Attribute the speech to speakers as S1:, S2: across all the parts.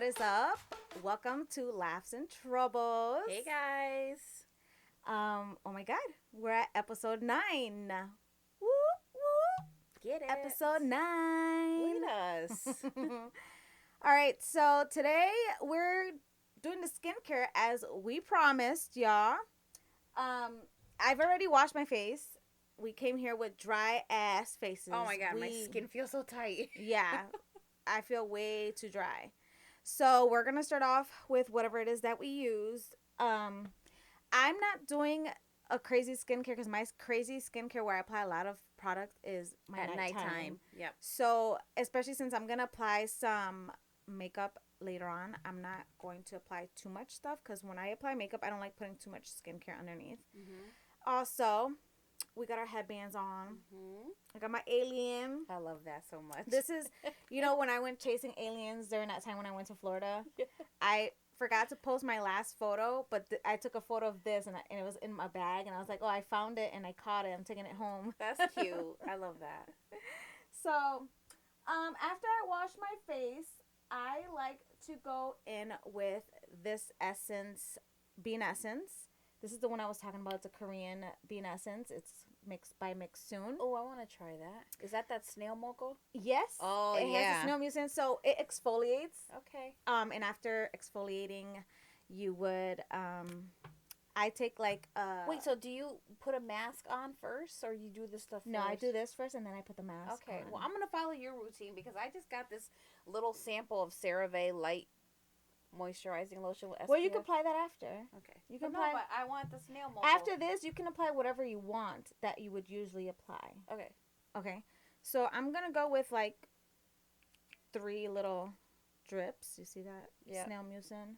S1: what is up? Welcome to Laughs and Troubles.
S2: Hey guys.
S1: Oh my God, we're at episode 9. Woo woo.
S2: Get it.
S1: Episode 9.
S2: Look at us.
S1: All right, so today we're doing the skincare as we promised, y'all. I've already washed my face. We came here with dry ass faces.
S2: Oh my God, my skin feels so tight.
S1: Yeah, I feel way too dry. So we're gonna start off with whatever it is that we used. I'm not doing a crazy skincare because my crazy skincare where I apply a lot of product is my nighttime.
S2: Yep.
S1: So especially since I'm gonna apply some makeup later on, I'm not going to apply too much stuff because when I apply makeup, I don't like putting too much skincare underneath.
S2: Mm-hmm.
S1: Also, we got our headbands on.
S2: Mm-hmm.
S1: I got my alien.
S2: I love that so much.
S1: This is, when I went chasing aliens during that time when I went to Florida, I forgot to post my last photo, but I took a photo of this and it was in my bag, and I was like, oh, I found it and I caught it. I'm taking it home.
S2: That's cute. I love that.
S1: So, after I wash my face, I like to go in with this essence, Bean Essence. This is the one I was talking about. It's a Korean Bean Essence. It's mixed by Mixsoon.
S2: Oh, I want to try that. Is that snail mocha?
S1: Yes.
S2: Oh,
S1: it has a snail mucin, so it exfoliates.
S2: Okay.
S1: And after exfoliating, you would I take like
S2: Wait, so do you put a mask on first, or you do this stuff first?
S1: No, I do this first and then I put the mask
S2: Okay.
S1: on.
S2: Well, I'm gonna follow your routine because I just got this little sample of CeraVe Light Moisturizing Lotion with SPF.
S1: Well, you can apply that after.
S2: Okay.
S1: You can
S2: but
S1: apply.
S2: but I want the snail mocha.
S1: After this, you can apply whatever you want that you would usually apply.
S2: Okay.
S1: Okay. So I'm gonna go with like 3 little drips. You see that?
S2: Yeah.
S1: Snail mucin.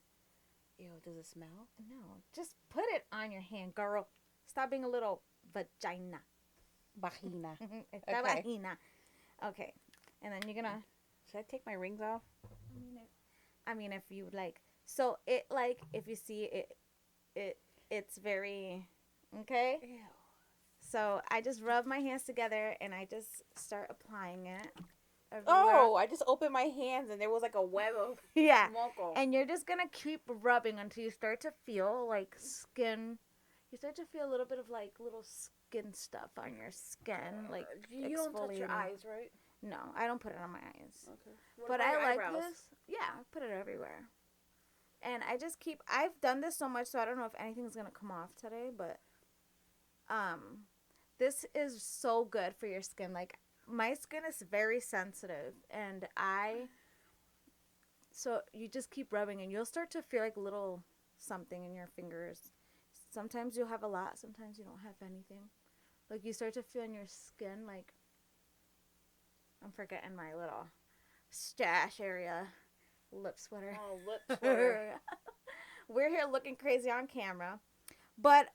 S2: Ew, does it smell?
S1: No, just put it on your hand, girl. Stop being a little vagina.
S2: Vagina.
S1: Esta
S2: Okay.
S1: vagina. Okay. And then you're gonna.
S2: Should I take my rings off?
S1: I mean, if you would like. So it if you see it's very okay.
S2: Ew.
S1: So I just rub my hands together and I just start applying it.
S2: Oh, I just opened my hands and there was like a web of
S1: yeah.
S2: mocha.
S1: And you're just gonna keep rubbing until you start to feel like skin. You start to feel a little bit of like little skin stuff on your skin, like
S2: you don't touch your
S1: exfoliating.
S2: eyes, right?
S1: No, I don't put it on my eyes.
S2: Okay.
S1: But I like this. Yeah, I put it everywhere. And I just I've done this so much, so I don't know if anything's going to come off today, but this is so good for your skin. Like, my skin is very sensitive, and so you just keep rubbing, and you'll start to feel like little something in your fingers. Sometimes you'll have a lot, sometimes you don't have anything. Like, you start to feel in your skin, like, I'm forgetting my little stash area. Lip sweater.
S2: Oh, lip sweater.
S1: We're here looking crazy on camera. But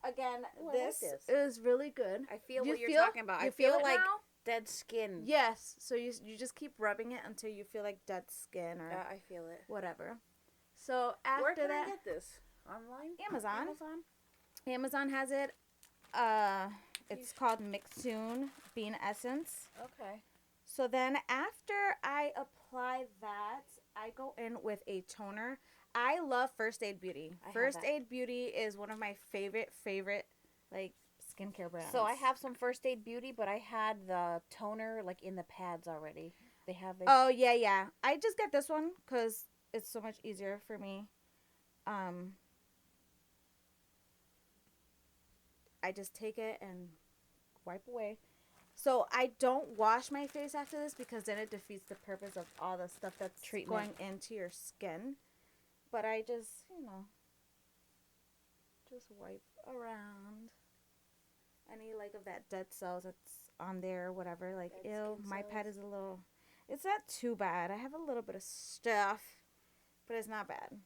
S1: again,
S2: Ooh,
S1: this
S2: I like this.
S1: is really good.
S2: I feel
S1: You
S2: what you're
S1: feel-
S2: talking about.
S1: you
S2: I feel
S1: feel it
S2: like
S1: now?
S2: dead skin.
S1: Yes. So you just keep rubbing it until you feel like dead skin or
S2: Yeah, I feel it.
S1: whatever. So after
S2: Where can
S1: that,
S2: I get this? Online?
S1: Amazon.
S2: Amazon?
S1: Amazon has it. It's called Mixsoon Bean Essence.
S2: Okay.
S1: So then after I apply that, I go in with a toner. I love First Aid Beauty.
S2: I have
S1: First
S2: that.
S1: Aid Beauty is one of my favorite like skincare brands.
S2: So I have some First Aid Beauty, but I had the toner like in the pads already. They have it.
S1: Oh yeah. I just get this one because it's so much easier for me. I just take it and wipe away. So I don't wash my face after this because then it defeats the purpose of all the stuff that's
S2: Treatment.
S1: going into your skin. But I just, just wipe around any like of that dead cells that's on there or whatever. Like,
S2: Dead
S1: ew,
S2: skin
S1: my
S2: cells.
S1: pad is a little, it's not too bad. I have a little bit of stuff, but it's not bad.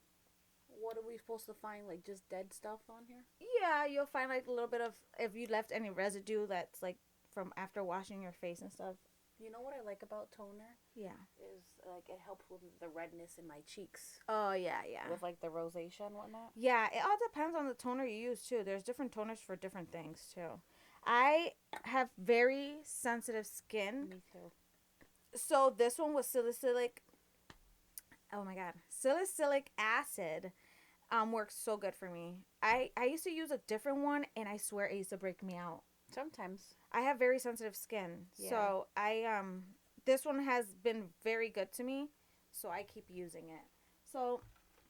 S2: What are we supposed to find? Like just dead stuff on here?
S1: Yeah, you'll find like a little bit of, if you left any residue that's like from after washing your face and stuff.
S2: You know what I like about toner?
S1: Yeah.
S2: Is like it helps with the redness in my cheeks.
S1: Oh, yeah.
S2: With like the rosacea and whatnot.
S1: Yeah, it all depends on the toner you use too. There's different toners for different things too. I have very sensitive skin.
S2: Me too.
S1: So this one was salicylic Oh my god, salicylic acid works so good for me. I used to use a different one, and I swear it used to break me out.
S2: Sometimes.
S1: I have very sensitive skin,
S2: Yeah.
S1: so this one has been very good to me, so I keep using it. So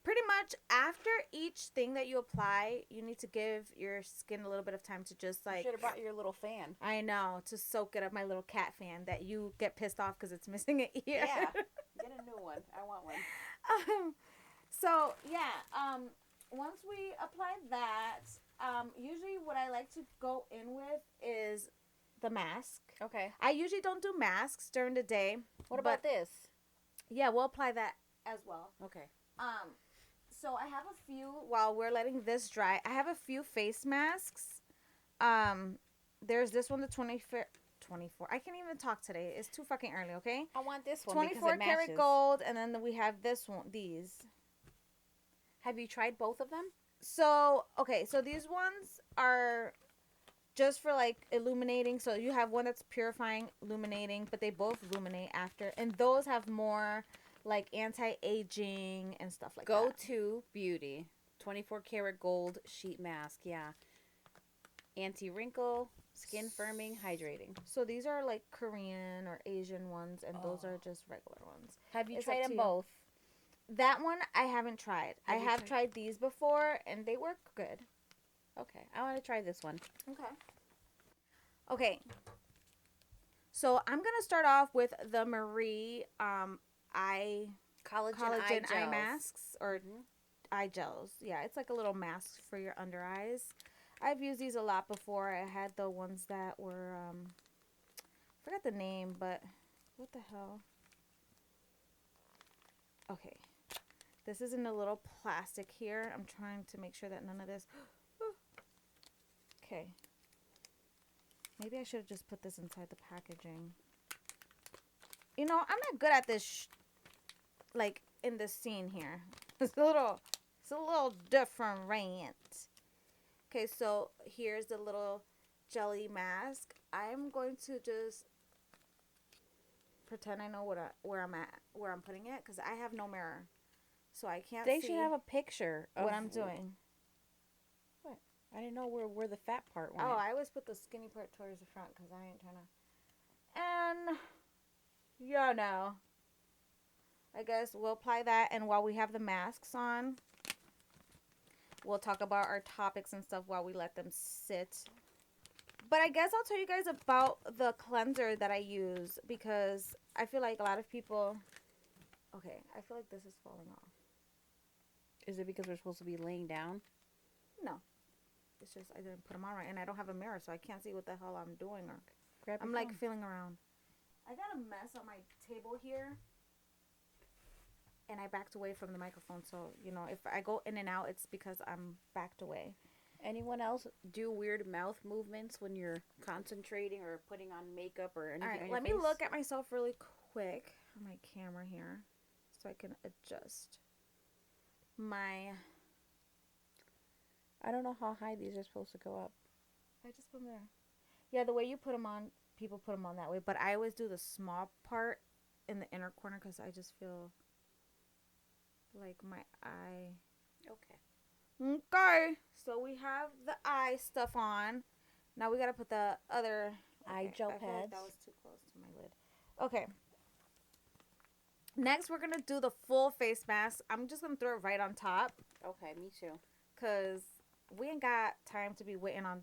S1: pretty much after each thing that you apply, you need to give your skin a little bit of time to just like.
S2: You should have brought your little fan.
S1: I know, to soak it up, my little cat fan that you get pissed off because it's missing an ear.
S2: Yeah. Get a new one. I want one.
S1: So yeah, once we apply that, usually what I like to go in with is the mask.
S2: Okay.
S1: I usually don't do masks during the day.
S2: What about this?
S1: Yeah, we'll apply that as well.
S2: Okay.
S1: So I have a few, while we're letting this dry, I have a few face masks. There's this one, the 24. I can't even talk today. It's too fucking early, okay?
S2: I want this one
S1: 24
S2: because it
S1: karat
S2: matches.
S1: gold, and then we have this one, these.
S2: Have you tried both of them?
S1: So, okay, so these ones are just for like illuminating. So you have one that's purifying, illuminating, but they both illuminate after. And those have more like anti-aging and stuff like that.
S2: Go to Beauty. 24 karat gold sheet mask. Yeah. Anti-wrinkle, skin firming, hydrating.
S1: So these are like Korean or Asian ones, and those are just regular ones.
S2: Have you
S1: It's
S2: tried
S1: up to
S2: them
S1: you.
S2: both?
S1: That one I haven't tried. I
S2: Have you
S1: have tried these before, and they work good.
S2: Okay. I want to try this one.
S1: Okay. So I'm gonna start off with the Marie eye collagen eye masks or eye gels. Yeah, it's like a little mask for your under eyes. I've used these a lot before. I had the ones that were I forgot the name, but what the hell? Okay. This is in a little plastic here. I'm trying to make sure that none of this. Okay. Maybe I should have just put this inside the packaging. You know, I'm not good at this, like, in this scene here. It's a little different. Okay, so here's the little jelly mask. I'm going to just pretend I know where I'm putting it, because I have no mirror. So I can't see.
S2: They should have a picture of
S1: what I'm doing.
S2: What? I didn't know where the fat part went.
S1: Oh, I always put the skinny part towards the front because I ain't trying to. And, you know, I guess we'll apply that. And while we have the masks on, we'll talk about our topics and stuff while we let them sit. But I guess I'll tell you guys about the cleanser that I use, because I feel like a lot of people. Okay, I feel like this is falling off.
S2: Is it because we're supposed to be laying down?
S1: No. It's just I didn't put them on right, and I don't have a mirror, so I can't see what the hell I'm doing. Or
S2: Grab your
S1: I'm like
S2: phone.
S1: feeling around. I got a mess on my table here, and I backed away from the microphone. So, you know, if I go in and out, it's because I'm backed away.
S2: Anyone else do weird mouth movements when you're concentrating or putting on makeup or anything?
S1: All right, let me look at myself really quick on my camera here so I can adjust my.
S2: I don't know how high these are supposed to go up.
S1: I just put them there. Yeah, the way you put them on, people put them on that way. But I always do the small part in the inner corner because I just feel like my eye.
S2: Okay.
S1: Okay. So we have the eye stuff on. Now we got to put the other
S2: Eye gel
S1: I feel like
S2: pads.
S1: that was too close to my lid. Okay. Next, we're going to do the full face mask. I'm just going to throw it right on top
S2: Okay, me too.
S1: because we ain't got time to be waiting on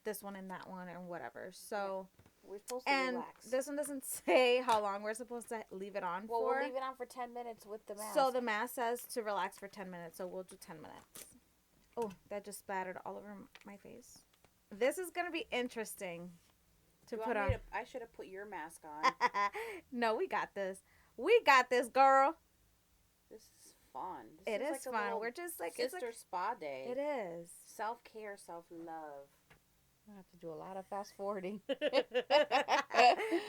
S1: this one and that one and whatever. So,
S2: We're supposed to
S1: and
S2: relax.
S1: this one doesn't say how long we're supposed to leave it on
S2: Well,
S1: for.
S2: we'll leave it on for 10 minutes with the mask.
S1: So the mask says to relax for 10 minutes. So we'll do 10 minutes. Oh, that just splattered all over my face. This is going to be interesting to put on.
S2: I should have put your mask on.
S1: No, we got this. We got this, girl.
S2: This is fun.
S1: It is
S2: like a
S1: fun.
S2: little
S1: We're just like, it's
S2: sister
S1: like,
S2: spa day.
S1: it is.
S2: Self-care, self-love. I have to do a lot of fast forwarding.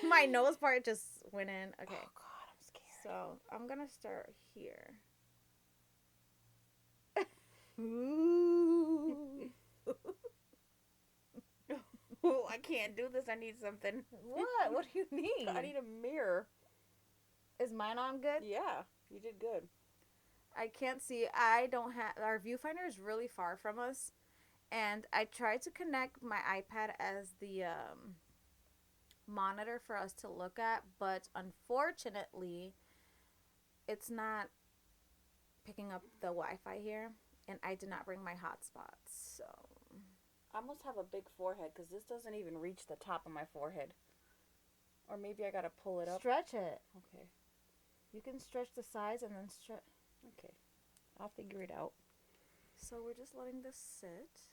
S1: My nose part just went in. Okay.
S2: Oh, God, I'm scared.
S1: So I'm going to start here. Ooh.
S2: Oh, I can't do this. I need something.
S1: What? What do you need?
S2: I need a mirror.
S1: Is mine on good?
S2: Yeah, you did good.
S1: I can't see. I don't have, our viewfinder is really far from us. And I tried to connect my iPad as the monitor for us to look at, but unfortunately, it's not picking up the Wi-Fi here, and I did not bring my hotspots. So
S2: I must have a big forehead because this doesn't even reach the top of my forehead. Or maybe I gotta pull it up.
S1: stretch it.
S2: Okay.
S1: You can stretch the sides and then stretch.
S2: Okay. I'll figure it out.
S1: So we're just letting this sit.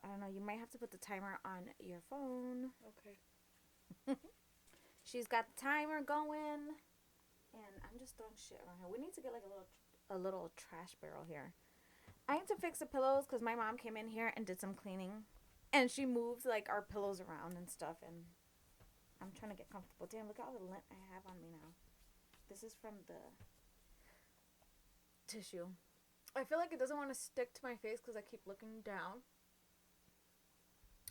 S1: I don't know. You might have to put the timer on your phone.
S2: Okay.
S1: She's got the timer going, and I'm just throwing shit around here. We need to get like a little trash barrel here. I need to fix the pillows because my mom came in here and did some cleaning, and she moved like our pillows around and stuff. And I'm trying to get comfortable. Damn, look at all the lint I have on me now. This is from the tissue. I feel like it doesn't want to stick to my face because I keep looking down.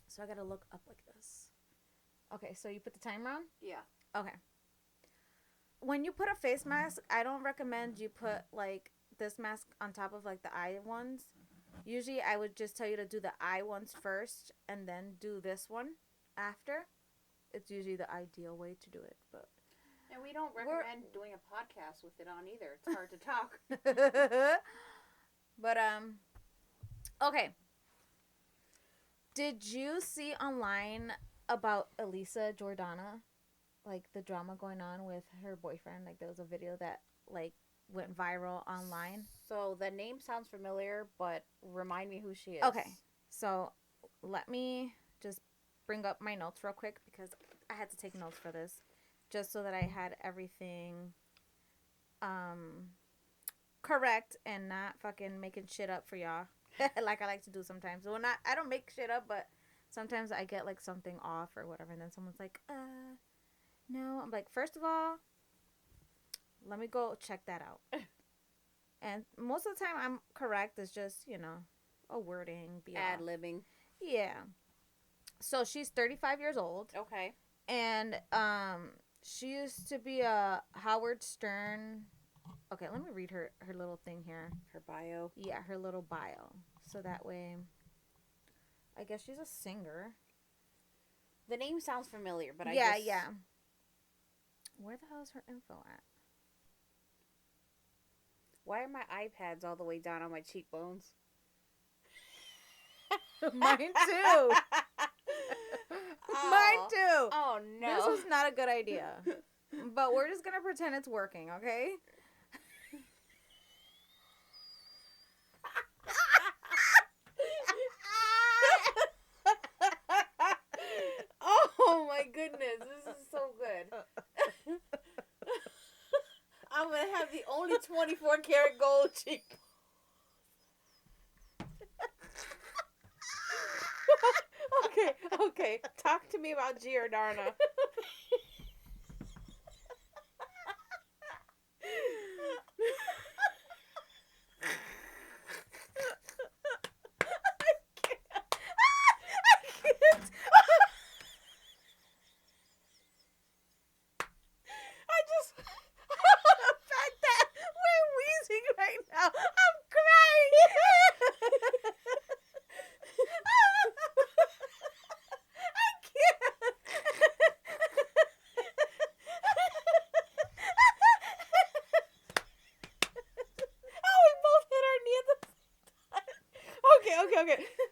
S1: So I gotta look up like this. Okay, so you put the timer on?
S2: Yeah.
S1: Okay. When you put a face mask, I don't recommend you put like this mask on top of like the eye ones. Usually I would just tell you to do the eye ones first and then do this one after. It's usually the ideal way to do it, but
S2: And we don't recommend doing a podcast with it on either. It's hard to talk.
S1: but okay. Did you see online about ELISA Jordana? Like the drama going on with her boyfriend? Like there was a video that like went viral online.
S2: So the name sounds familiar, but remind me who she is.
S1: Okay. So let me just bring up my notes real quick because I had to take notes for this. Just so that I had everything correct and not fucking making shit up for y'all. Like I like to do sometimes. Well, I don't make shit up, but sometimes I get like something off or whatever, and then someone's like, no. I'm like, first of all, let me go check that out. And most of the time I'm correct. It's just, a wording.
S2: Ad-libbing.
S1: Yeah. So she's 35 years old.
S2: Okay.
S1: And she used to be a Howard Stern. Okay, let me read her little thing here.
S2: Her bio.
S1: Yeah, her little bio. So that way, I guess she's a singer.
S2: The name sounds familiar, but
S1: yeah. Where the hell is her info at?
S2: Why are my iPads all the way down on my cheekbones?
S1: Mine too. Mine too.
S2: Oh no.
S1: This was not a good idea. But we're just gonna pretend it's working, okay?
S2: Oh my goodness, this is so good. I'm gonna have the only 24 karat gold cheek. Okay. Talk to me about Giordana.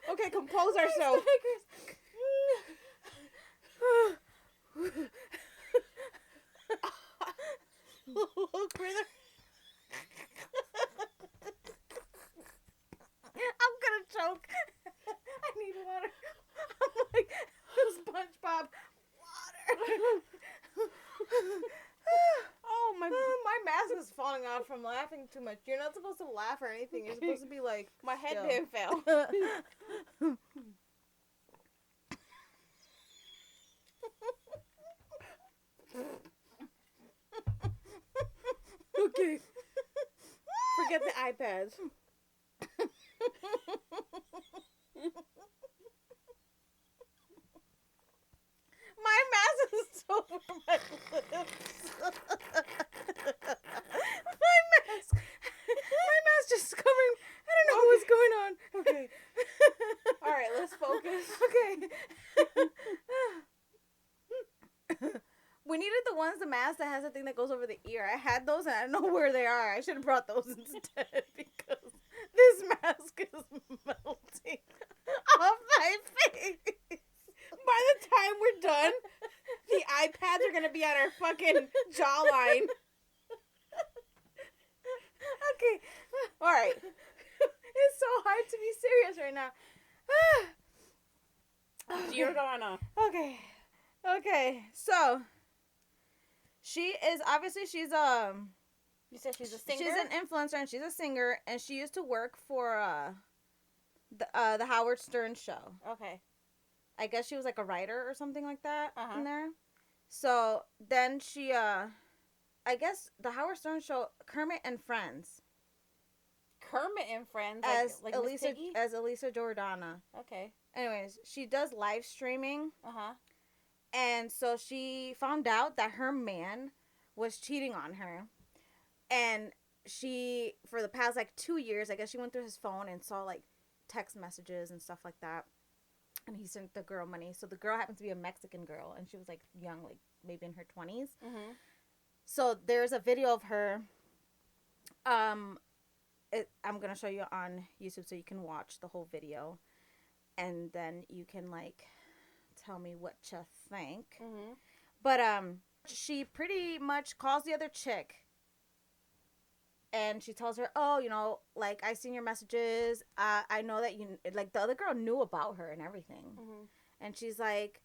S2: Okay, compose ourselves. Look where
S1: I'm gonna choke. I need water. I'm like SpongeBob. Water.
S2: Oh my
S1: mask is falling off from laughing too much. You're not supposed to laugh or anything. You're supposed to be like,
S2: my headband fell. Okay. Forget the iPads.
S1: my mask is over my lips. We needed the mask that has a thing that goes over the ear. I had those and I don't know where they are. I should have brought those instead because this mask is melting off my face.
S2: By the time we're done, the iPads are gonna be on our fucking jawline.
S1: Okay. All right. It's so hard to be serious right now.
S2: Jordana.
S1: Okay. Okay. So she's
S2: You said she's a singer?
S1: she's an influencer and she's a singer and she used to work for the Howard Stern show.
S2: Okay.
S1: I guess she was like a writer or something like that
S2: Uh-huh.
S1: in there. So then she I guess the Howard Stern show, Kermit and Friends,
S2: Kermit and Friends,
S1: as
S2: like Miss
S1: Elisa
S2: Piggy?
S1: as Elisa Jordana.
S2: Okay.
S1: Anyways, she does live streaming,
S2: Uh-huh.
S1: and so she found out that her man was cheating on her, and she, for the past like 2 years, I guess she went through his phone and saw like text messages and stuff like that, and he sent the girl money. So the girl happens to be a Mexican girl, and she was like young, like maybe in her 20s.
S2: Mm-hmm.
S1: So there's a video of her. I'm gonna show you on YouTube so you can watch the whole video, and then you can like tell me what you think.
S2: Mm-hmm.
S1: But she pretty much calls the other chick, and she tells her, "Oh, you know, like I seen your messages. I know that you like the other girl knew about her and everything."
S2: Mm-hmm.
S1: And she's like,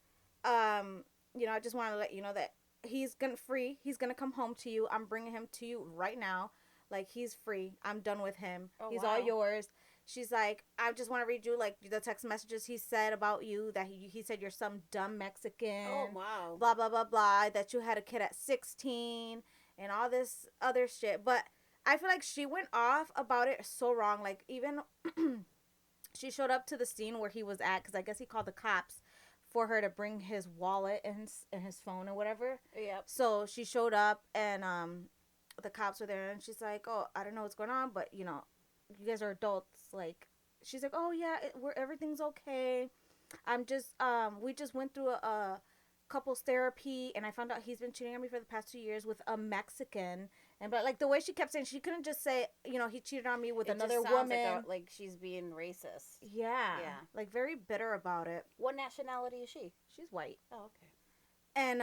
S1: you know, I just want to let you know that he's gonna come home to you. I'm bringing him to you right now. Like, he's free. I'm done with him.
S2: Oh,
S1: He's
S2: wow.
S1: all yours. She's like, I just want to read you like the text messages he said about you, that he said you're some dumb Mexican.
S2: Oh, wow.
S1: Blah blah blah blah, that you had a kid at 16 and all this other shit. But I feel like she went off about it so wrong. Like, even she showed up to the scene where he was at, because I guess he called the cops for her to bring his wallet and his phone or whatever.
S2: Yep.
S1: So she showed up, and the cops were there, and she's like, "Oh, I don't know what's going on, but you know, you guys are adults." Like, she's like, "Oh yeah, everything's okay. I'm just we just went through a couples therapy, and I found out he's been cheating on me for the past 2 years with a Mexican." And but like the way she kept saying, she couldn't just say, you know, he cheated on me with
S2: It
S1: another
S2: just sounds
S1: woman.
S2: like she's being racist.
S1: Yeah,
S2: Yeah.
S1: like very bitter about it.
S2: What nationality is she?
S1: She's white.
S2: Oh, okay.
S1: And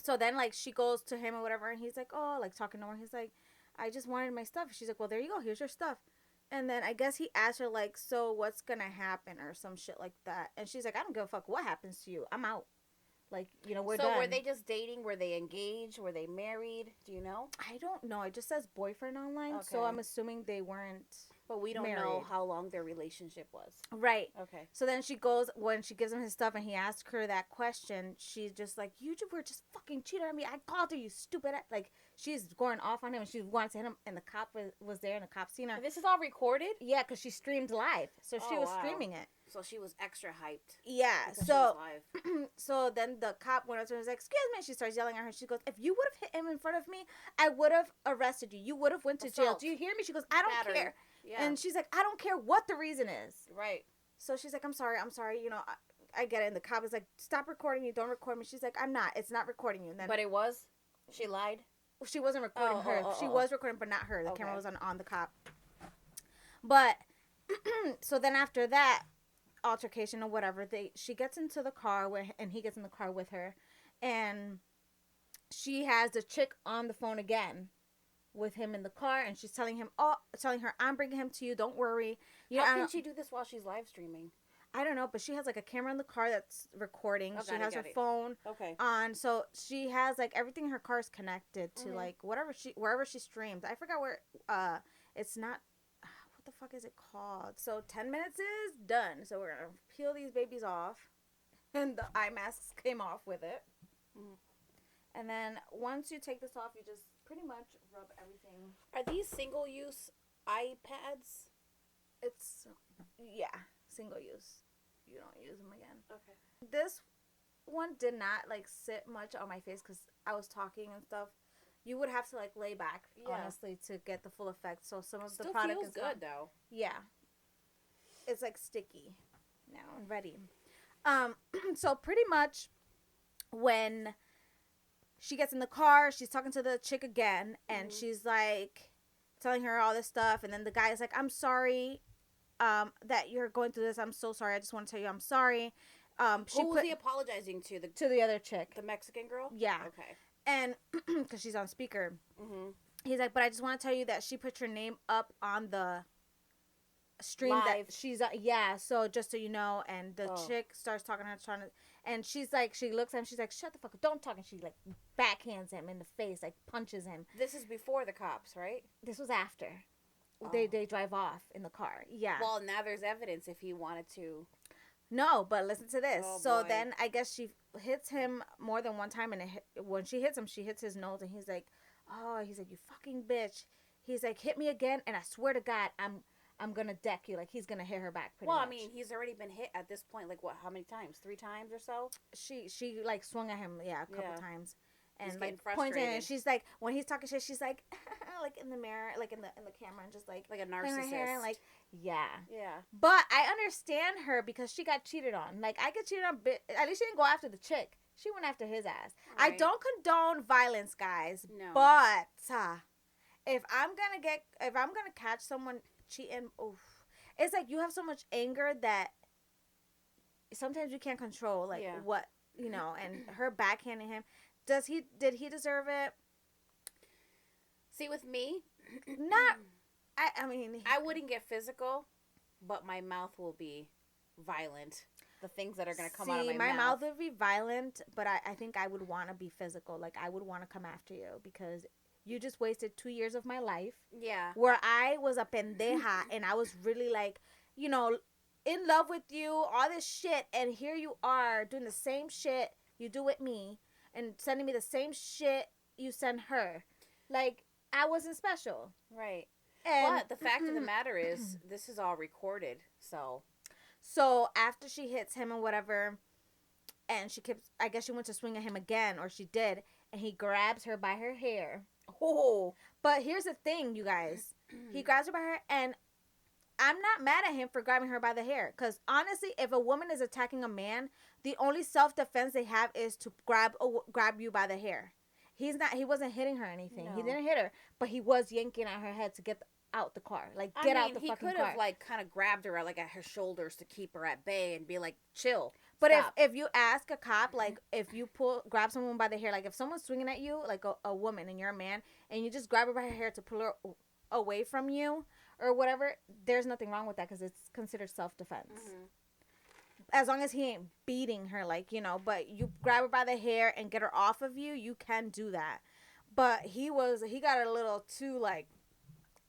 S1: so then like she goes to him or whatever, and he's like, oh, like talking to her, he's like, I just wanted my stuff. She's like, well, there you go, here's your stuff. And then I guess he asked her like, so what's gonna happen or some shit like that, and she's like, I don't give a fuck what happens to you, I'm out. Like, you know, we're done.
S2: So were they just dating? Were they engaged? Were they married? Do you know?
S1: I don't know, it just says boyfriend online, so
S2: Okay.
S1: I'm assuming they weren't.
S2: But we don't know
S1: married.
S2: how long their relationship was.
S1: Right.
S2: Okay.
S1: So then she goes, when she gives him his stuff and he asks her that question, she's just like, you were just fucking cheating on me. I called her, you stupid. Like, she's going off on him, and she wanted to hit him, and the cop was there, and the cop seen her.
S2: And this is all recorded?
S1: Yeah, because she streamed live. So she
S2: Oh,
S1: was
S2: wow.
S1: streaming it.
S2: So she was extra hyped.
S1: Yeah.
S2: because
S1: So
S2: she was live.
S1: so then the cop went up to her and was like, excuse me. She starts yelling at her. She goes, if you would have hit him in front of me, I would have arrested you. You would have went to jail.
S2: Assault.
S1: Do you hear me? She goes, I don't
S2: Battery.
S1: care.
S2: Yeah.
S1: And she's like, I don't care what the reason is.
S2: Right.
S1: So she's like, I'm sorry. You know, I get it. And the cop is like, stop recording me. Don't record me. She's like, I'm not. It's not recording you. And then
S2: But it was? She lied?
S1: she wasn't recording
S2: Oh,
S1: her.
S2: oh, oh,
S1: She
S2: oh.
S1: was recording, but not her. The
S2: Okay.
S1: camera was on the cop. But so then after that altercation or whatever, she gets into the car and he gets in the car with her, and she has the chick on the phone again with him in the car, and she's telling her, I'm bringing him to you, don't worry. You
S2: How
S1: know,
S2: can she do this while she's live streaming?
S1: I don't know, but she has like a camera in the car that's recording.
S2: Oh,
S1: She
S2: got it,
S1: has her
S2: got it.
S1: phone
S2: Okay.
S1: on, so she has like everything in her car is connected to
S2: Mhm.
S1: like wherever she streams. I forgot where. It's not. What the fuck is it called? So 10 minutes is done. So we're gonna peel these babies off, and the eye masks came off with it.
S2: Mhm.
S1: And then once you take this off, you just pretty much rub everything.
S2: Are these single-use iPads?
S1: It's single use. You don't use them again.
S2: Okay.
S1: This one did not like sit much on my face because I was talking and stuff. You would have to like lay back,
S2: Yeah.
S1: honestly, to get the full effect. So some of
S2: Still
S1: the product
S2: feels
S1: is
S2: good,
S1: gone.
S2: though.
S1: Yeah, it's like sticky, now and ready. So pretty much when she gets in the car, she's talking to the chick again, and she's like telling her all this stuff, and then the guy is like, I'm sorry that you're going through this. I'm so sorry. I just want to tell you I'm sorry.
S2: Who was he apologizing to?
S1: To the other chick.
S2: The Mexican girl?
S1: Yeah.
S2: Okay.
S1: And because she's on speaker. He's like, but I just want to tell you that she put your name up on the stream
S2: Live.
S1: that she's yeah, so just so you know. And the chick starts talking to her, trying to, and she's like, she looks at him, she's like, shut the fuck up, don't talk, and she like backhands him in the face, like punches him.
S2: This is before the cops, right?
S1: This was after. They drive off in the car. Yeah.
S2: Well, now there's evidence if he wanted to.
S1: No, but listen to this.
S2: Oh,
S1: so
S2: boy.
S1: then I guess she hits him more than one time, and when she hits him, she hits his nose, and he's like, oh, he's like, you fucking bitch. He's like, hit me again, and I swear to God, I'm gonna deck you. Like, he's gonna hit her back pretty much.
S2: Well, I mean, he's already been hit at this point. Like, what? How many times? 3 times or so?
S1: She like swung at him, a couple times. And
S2: He's
S1: like
S2: getting
S1: pointing, and
S2: frustrated.
S1: she's like, when he's talking shit, she's like, like in the mirror, like in the camera, and just like
S2: a
S1: pulling her hair, and
S2: narcissist.
S1: like, yeah.
S2: Yeah.
S1: But I understand her because she got cheated on. Like, I get cheated on, at least she didn't go after the chick. She went after his ass.
S2: Right.
S1: I don't condone violence, guys.
S2: No.
S1: But if I'm gonna catch someone cheating, oof, it's like you have so much anger that sometimes you can't control, like what and her backhanding him. Did he deserve it?
S2: See, with me,
S1: Not. I mean,
S2: I wouldn't get physical, but my mouth will be violent. The things that are going to come out of my
S1: mouth would be violent, but I think I would want to be physical. Like, I would want to come after you because you just wasted 2 years of my life.
S2: Yeah.
S1: Where I was a pendeja and I was really like, in love with you, all this shit, and here you are doing the same shit you do with me and sending me the same shit you send her. Like, I wasn't special.
S2: Right.
S1: And
S2: but the fact of the matter is, this is all recorded, so.
S1: So after she hits him and whatever, and I guess she went to swing at him again, or she did, and he grabs her by her hair.
S2: Oh.
S1: But here's the thing, you guys. He grabs her by her, and I'm not mad at him for grabbing her by the hair. Because honestly, if a woman is attacking a man, the only self-defense they have is to grab you by the hair. He wasn't hitting her or anything. No. He didn't hit her, but he was yanking at her head to get out the car. Like, get out the fucking car.
S2: He could have, like, kind of grabbed her, like, at her shoulders to keep her at bay and be like, chill.
S1: But if you ask a cop, like, if you grab someone by the hair, like, if someone's swinging at you, like a woman, and you're a man, and you just grab her by her hair to pull her away from you or whatever, there's nothing wrong with that because it's considered self-defense. Mm-hmm. As long as he ain't beating her, like, but you grab her by the hair and get her off of you, you can do that. But he got a little too, like,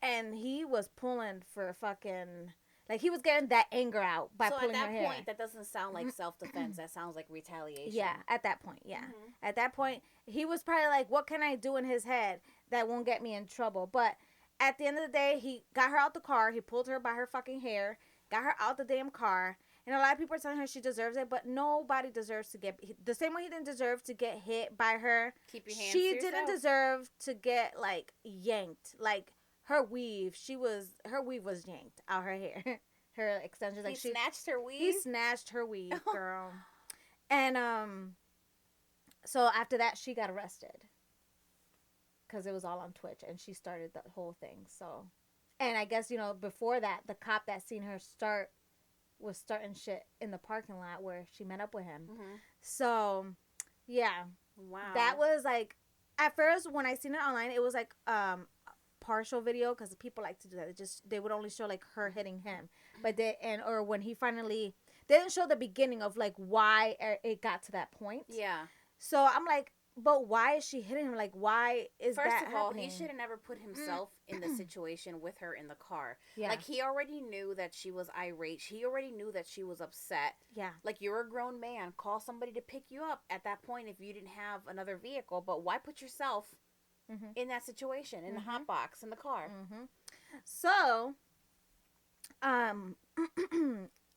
S1: and he was pulling for fucking, like, he was getting that anger out by pulling her hair. So at that
S2: point, that doesn't sound like self-defense. That sounds like retaliation.
S1: Yeah, at that point, yeah. Mm-hmm. At that point, he was probably like, what can I do in his head that won't get me in trouble? But at the end of the day, he got her out the car. He pulled her by her fucking hair, got her out the damn car. And a lot of people are telling her she deserves it, but nobody deserves to get, the same way he didn't deserve to get hit by her.
S2: Keep your hands
S1: She
S2: to yourself.
S1: didn't deserve to get, like, yanked. Like, her weave was yanked out her hair. Her extensions. Like,
S2: he snatched her weave?
S1: He snatched her weave, girl. And, so after that, she got arrested. Because it was all on Twitch, and she started the whole thing, so. And I guess, before that, the cop that seen her was starting shit in the parking lot where she met up with him. Mm-hmm. So, yeah.
S2: Wow.
S1: That was, like, at first, when I seen it online, it was, like, partial video, because people like to do that. They would only show, like, her hitting him. But or when he finally, they didn't show the beginning of, like, why it got to that point.
S2: Yeah.
S1: So, I'm like, but why is she hitting him? Like, why is that
S2: First of all,
S1: happening?
S2: he should have never put himself in the situation with her in the car.
S1: Yeah.
S2: Like, he already knew that she was irate. He already knew that she was upset.
S1: Yeah.
S2: Like, you're a grown man. Call somebody to pick you up at that point if you didn't have another vehicle. But why put yourself in that situation, in the hot box, in the car?
S1: Mm-hmm. So,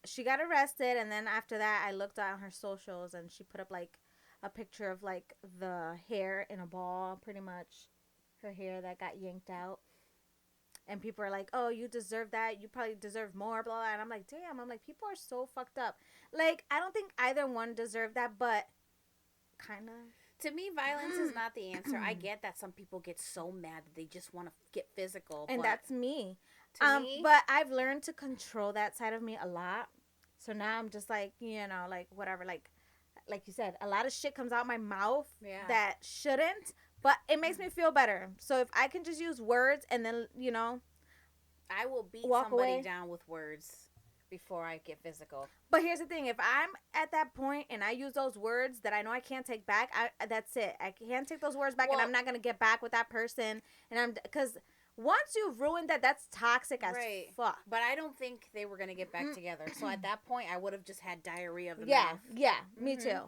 S1: she got arrested, and then after that, I looked on her socials, and she put up, like, a picture of, like, the hair in a ball, pretty much. Her hair that got yanked out. and people are like, oh, you deserve that, you probably deserve more, blah, blah. And I'm like, damn, I'm like, people are so fucked up. Like, I don't think either one deserved that, but kind of.
S2: To me, violence is not the answer. I get that some people get so mad that they just want to get physical.
S1: And that's me.
S2: To me,
S1: but I've learned to control that side of me a lot. So now I'm just like, like whatever, like you said, a lot of shit comes out my mouth that shouldn't, but it makes me feel better. So if I can just use words and then,
S2: I will beat
S1: walk
S2: somebody
S1: away
S2: down with words before I get physical.
S1: But here's the thing. If I'm at that point and I use those words that I know I can't take back, that's it. I can't take those words back, and I'm not going to get back with that person. And because once you've ruined that, that's toxic as fuck.
S2: But I don't think they were going to get back together. So at that point, I would have just had diarrhea of the mouth.
S1: Yeah, me too.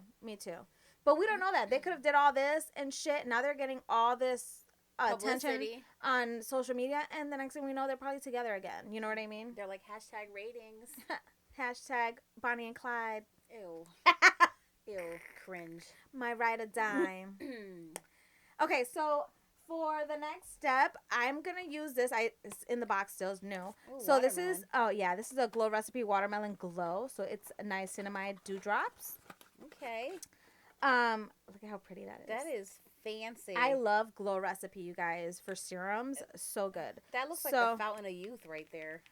S1: But we don't know that. They could have did all this and shit. Now they're getting all this attention on social media, and the next thing we know, they're probably together again. You know what I mean?
S2: They're like hashtag ratings.
S1: Hashtag Bonnie and Clyde.
S2: Ew. Ew. Cringe.
S1: My ride or dime. Okay, so for the next step, I'm going to use this. It's in the box still. It's new.
S2: Ooh,
S1: so this is, this is a Glow Recipe Watermelon Glow. So it's a niacinamide dewdrops.
S2: Okay.
S1: Look at how pretty that is.
S2: That is fancy.
S1: I love Glow Recipe, you guys, for serums. So good.
S2: That looks like the fountain of youth right there.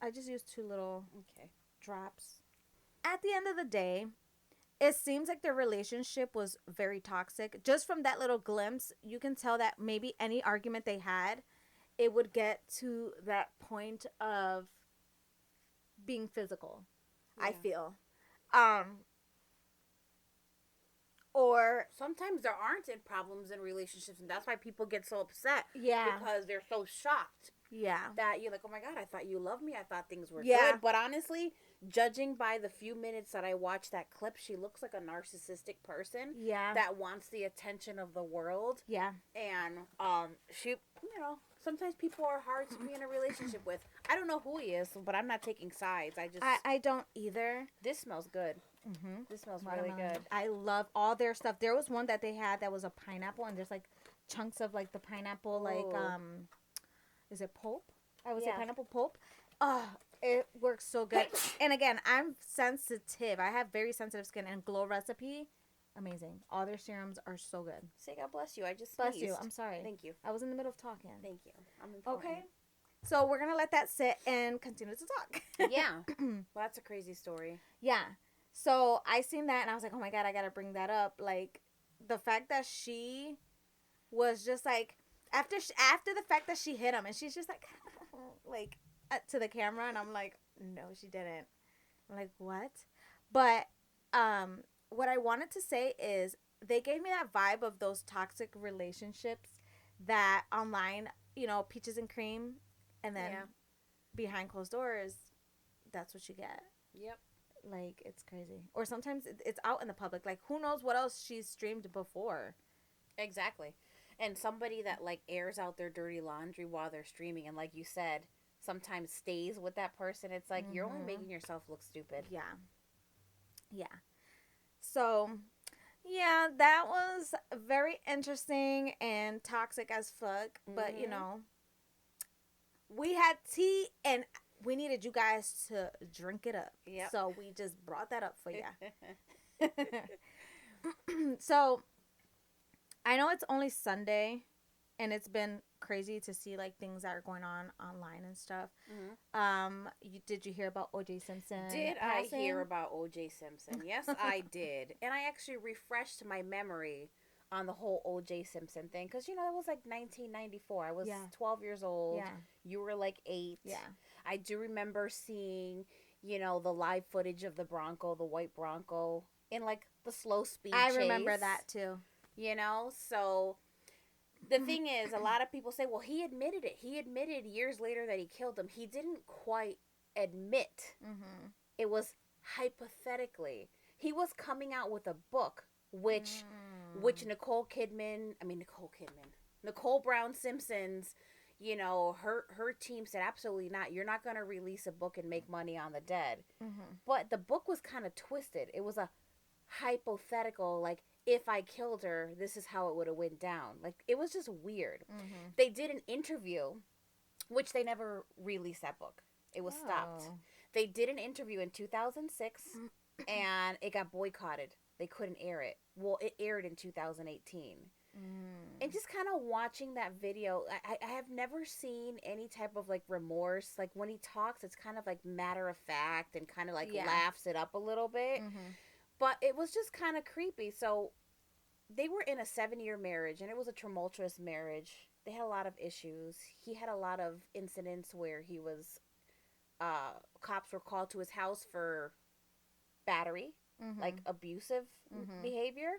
S1: I just used 2 little drops. At the end of the day, it seems like their relationship was very toxic. Just from that little glimpse, you can tell that maybe any argument they had, it would get to that point of being physical, I feel. Or
S2: sometimes there aren't problems in relationships, and that's why people get so upset.
S1: Yeah.
S2: Because they're so shocked.
S1: Yeah.
S2: That you're like, oh my God, I thought you loved me. I thought things were good. But honestly, judging by the few minutes that I watched that clip, she looks like a narcissistic person.
S1: Yeah.
S2: That wants the attention of the world.
S1: Yeah.
S2: And she, sometimes people are hard to be in a relationship with. I don't know who he is, but I'm not taking sides.
S1: I don't either.
S2: This smells good. Mm-hmm. This smells really good.
S1: I love all their stuff. There was one that they had that was a pineapple, and there's like chunks of like the pineapple, like is it pulp? I would say pineapple pulp. Oh, it works so good. And again, I'm sensitive. I have very sensitive skin, and Glow Recipe, amazing. All their serums are so good.
S2: Say God bless you. I just
S1: bless you. I'm sorry.
S2: Thank you.
S1: I was in the middle of talking.
S2: Thank you. I'm important.
S1: Okay. So we're gonna let that sit and continue to talk.
S2: Yeah. Well, that's a crazy story.
S1: Yeah. So I seen that and I was like, oh my God, I gotta bring that up. Like the fact that she was just like after the fact that she hit him, and she's just like like to the camera, and I'm like, no, she didn't. I'm like, what? But what I wanted to say is they gave me that vibe of those toxic relationships that online, peaches and cream, and then behind closed doors, that's what you get.
S2: Yep.
S1: Like, it's crazy. Or sometimes it's out in the public. Like, who knows what else she's streamed before.
S2: Exactly. And somebody that, like, airs out their dirty laundry while they're streaming, and like you said, sometimes stays with that person. It's like, you're only making yourself look stupid.
S1: Yeah. Yeah. So, yeah, that was very interesting and toxic as fuck. But, we had tea, and we needed you guys to drink it up.
S2: Yep.
S1: So we just brought that up for you. So I know it's only Sunday, and it's been crazy to see like things that are going on online and stuff. Mm-hmm. Did you hear about OJ Simpson?
S2: Did I hear about OJ Simpson? Yes, I did. And I actually refreshed my memory on the whole OJ Simpson thing, because it was like 1994. I was 12 years old.
S1: Yeah.
S2: You were like 8.
S1: Yeah.
S2: I do remember seeing, the live footage of the Bronco, the white Bronco, in like the slow speed chase.
S1: I remember that too.
S2: So the thing is, a lot of people say, well, he admitted it. He admitted years later that he killed him. He didn't quite admit. Mm-hmm. It was hypothetically. He was coming out with a book, which Nicole Brown Simpson's, her team said, absolutely not. You're not going to release a book and make money on the dead. Mm-hmm. But the book was kind of twisted. It was a hypothetical, like, if I killed her, this is how it would have went down. Like, it was just weird.
S1: Mm-hmm.
S2: They did an interview, which they never released that book. It was stopped. They did an interview in 2006, and it got boycotted. They couldn't air it. Well, it aired in 2018. And just kind of watching that video, I have never seen any type of, like, remorse. Like, when he talks, it's kind of, like, matter of fact and kind of, like, laughs it up a little bit.
S1: Mm-hmm.
S2: But it was just kind of creepy. So they were in a 7-year marriage, and it was a tumultuous marriage. They had a lot of issues. He had a lot of incidents where he was, cops were called to his house for battery, like abusive behavior.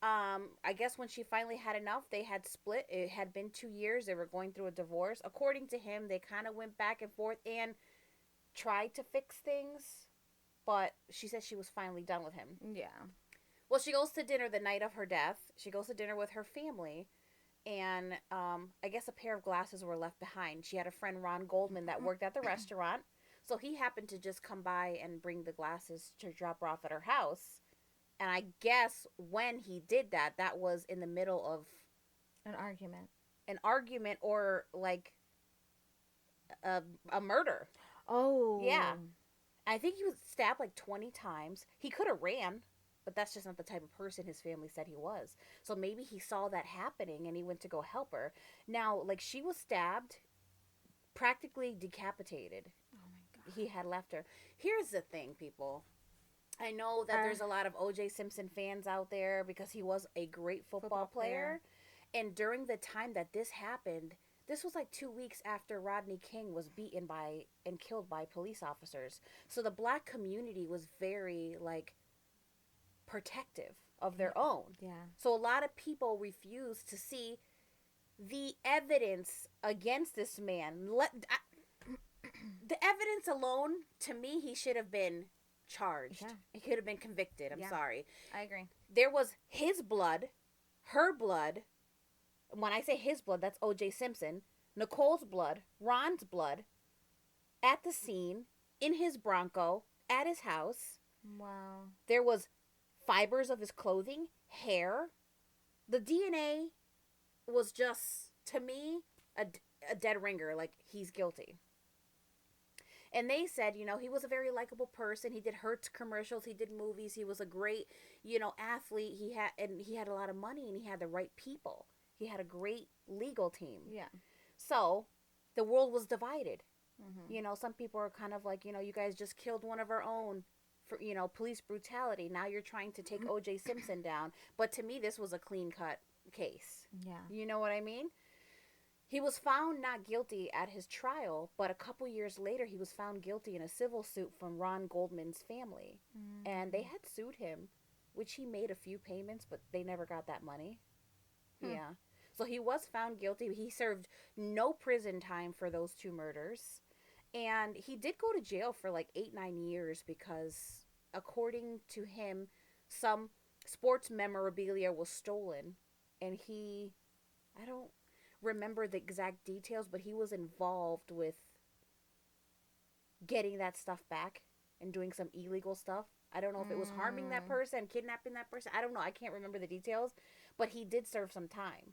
S2: I guess when she finally had enough, they had split. It had been 2 years. They were going through a divorce. According to him, they kind of went back and forth and tried to fix things, but she said she was finally done with him.
S1: Yeah.
S2: Well, she goes to dinner the night of her death. She goes to dinner with her family, and I guess a pair of glasses were left behind. She had a friend, Ron Goldman, that worked at the restaurant, so he happened to just come by and bring the glasses to drop her off at her house. And I guess when he did that, that was in the middle of
S1: an argument
S2: or like a murder.
S1: Oh.
S2: Yeah. I think he was stabbed like 20 times. He could have ran, but that's just not the type of person his family said he was. So maybe he saw that happening and he went to go help her. Now, like, she was stabbed, practically decapitated.
S1: Oh my God.
S2: He had left her. Here's the thing, people. I know that there's a lot of OJ Simpson fans out there because he was a great football player. And during the time that this happened, this was like 2 weeks after Rodney King was beaten by and killed by police officers. So the black community was very, like, protective of their own.
S1: Yeah.
S2: So a lot of people refused to see the evidence against this man. The evidence alone, to me, he should have been charged.
S1: Yeah.
S2: He could have been convicted. I'm sorry.
S1: I agree.
S2: There was his blood, her blood. When I say his blood, that's OJ Simpson. Nicole's blood, Ron's blood, at the scene, in his Bronco, at his house.
S1: Wow.
S2: There was fibers of his clothing, hair. The DNA was just, to me, a dead ringer. Like, he's guilty. And they said, you know, he was a very likable person. He did Hertz commercials. He did movies. He was a great, you know, athlete. He had a lot of money, and he had the right people. He had a great legal team.
S1: Yeah.
S2: So the world was divided. You know, some people are kind of like, you know, you guys just killed one of our own for, you know, police brutality. Now you're trying to take OJ Simpson down. But to me, this was a clean-cut case.
S1: Yeah.
S2: You know what I mean? He was found not guilty at his trial, but a couple years later, he was found guilty in a civil suit from Ron Goldman's family. And they had sued him, which he made a few payments, but they never got that money. Yeah. So he was found guilty. He served no prison time for those 2 murders. And he did go to jail for like 8-9 years because, according to him, some sports memorabilia was stolen. And I don't remember the exact details, but he was involved with getting that stuff back and doing some illegal stuff. I don't know if it was harming that person, kidnapping that person. I don't know. I can't remember the details, but he did serve some time.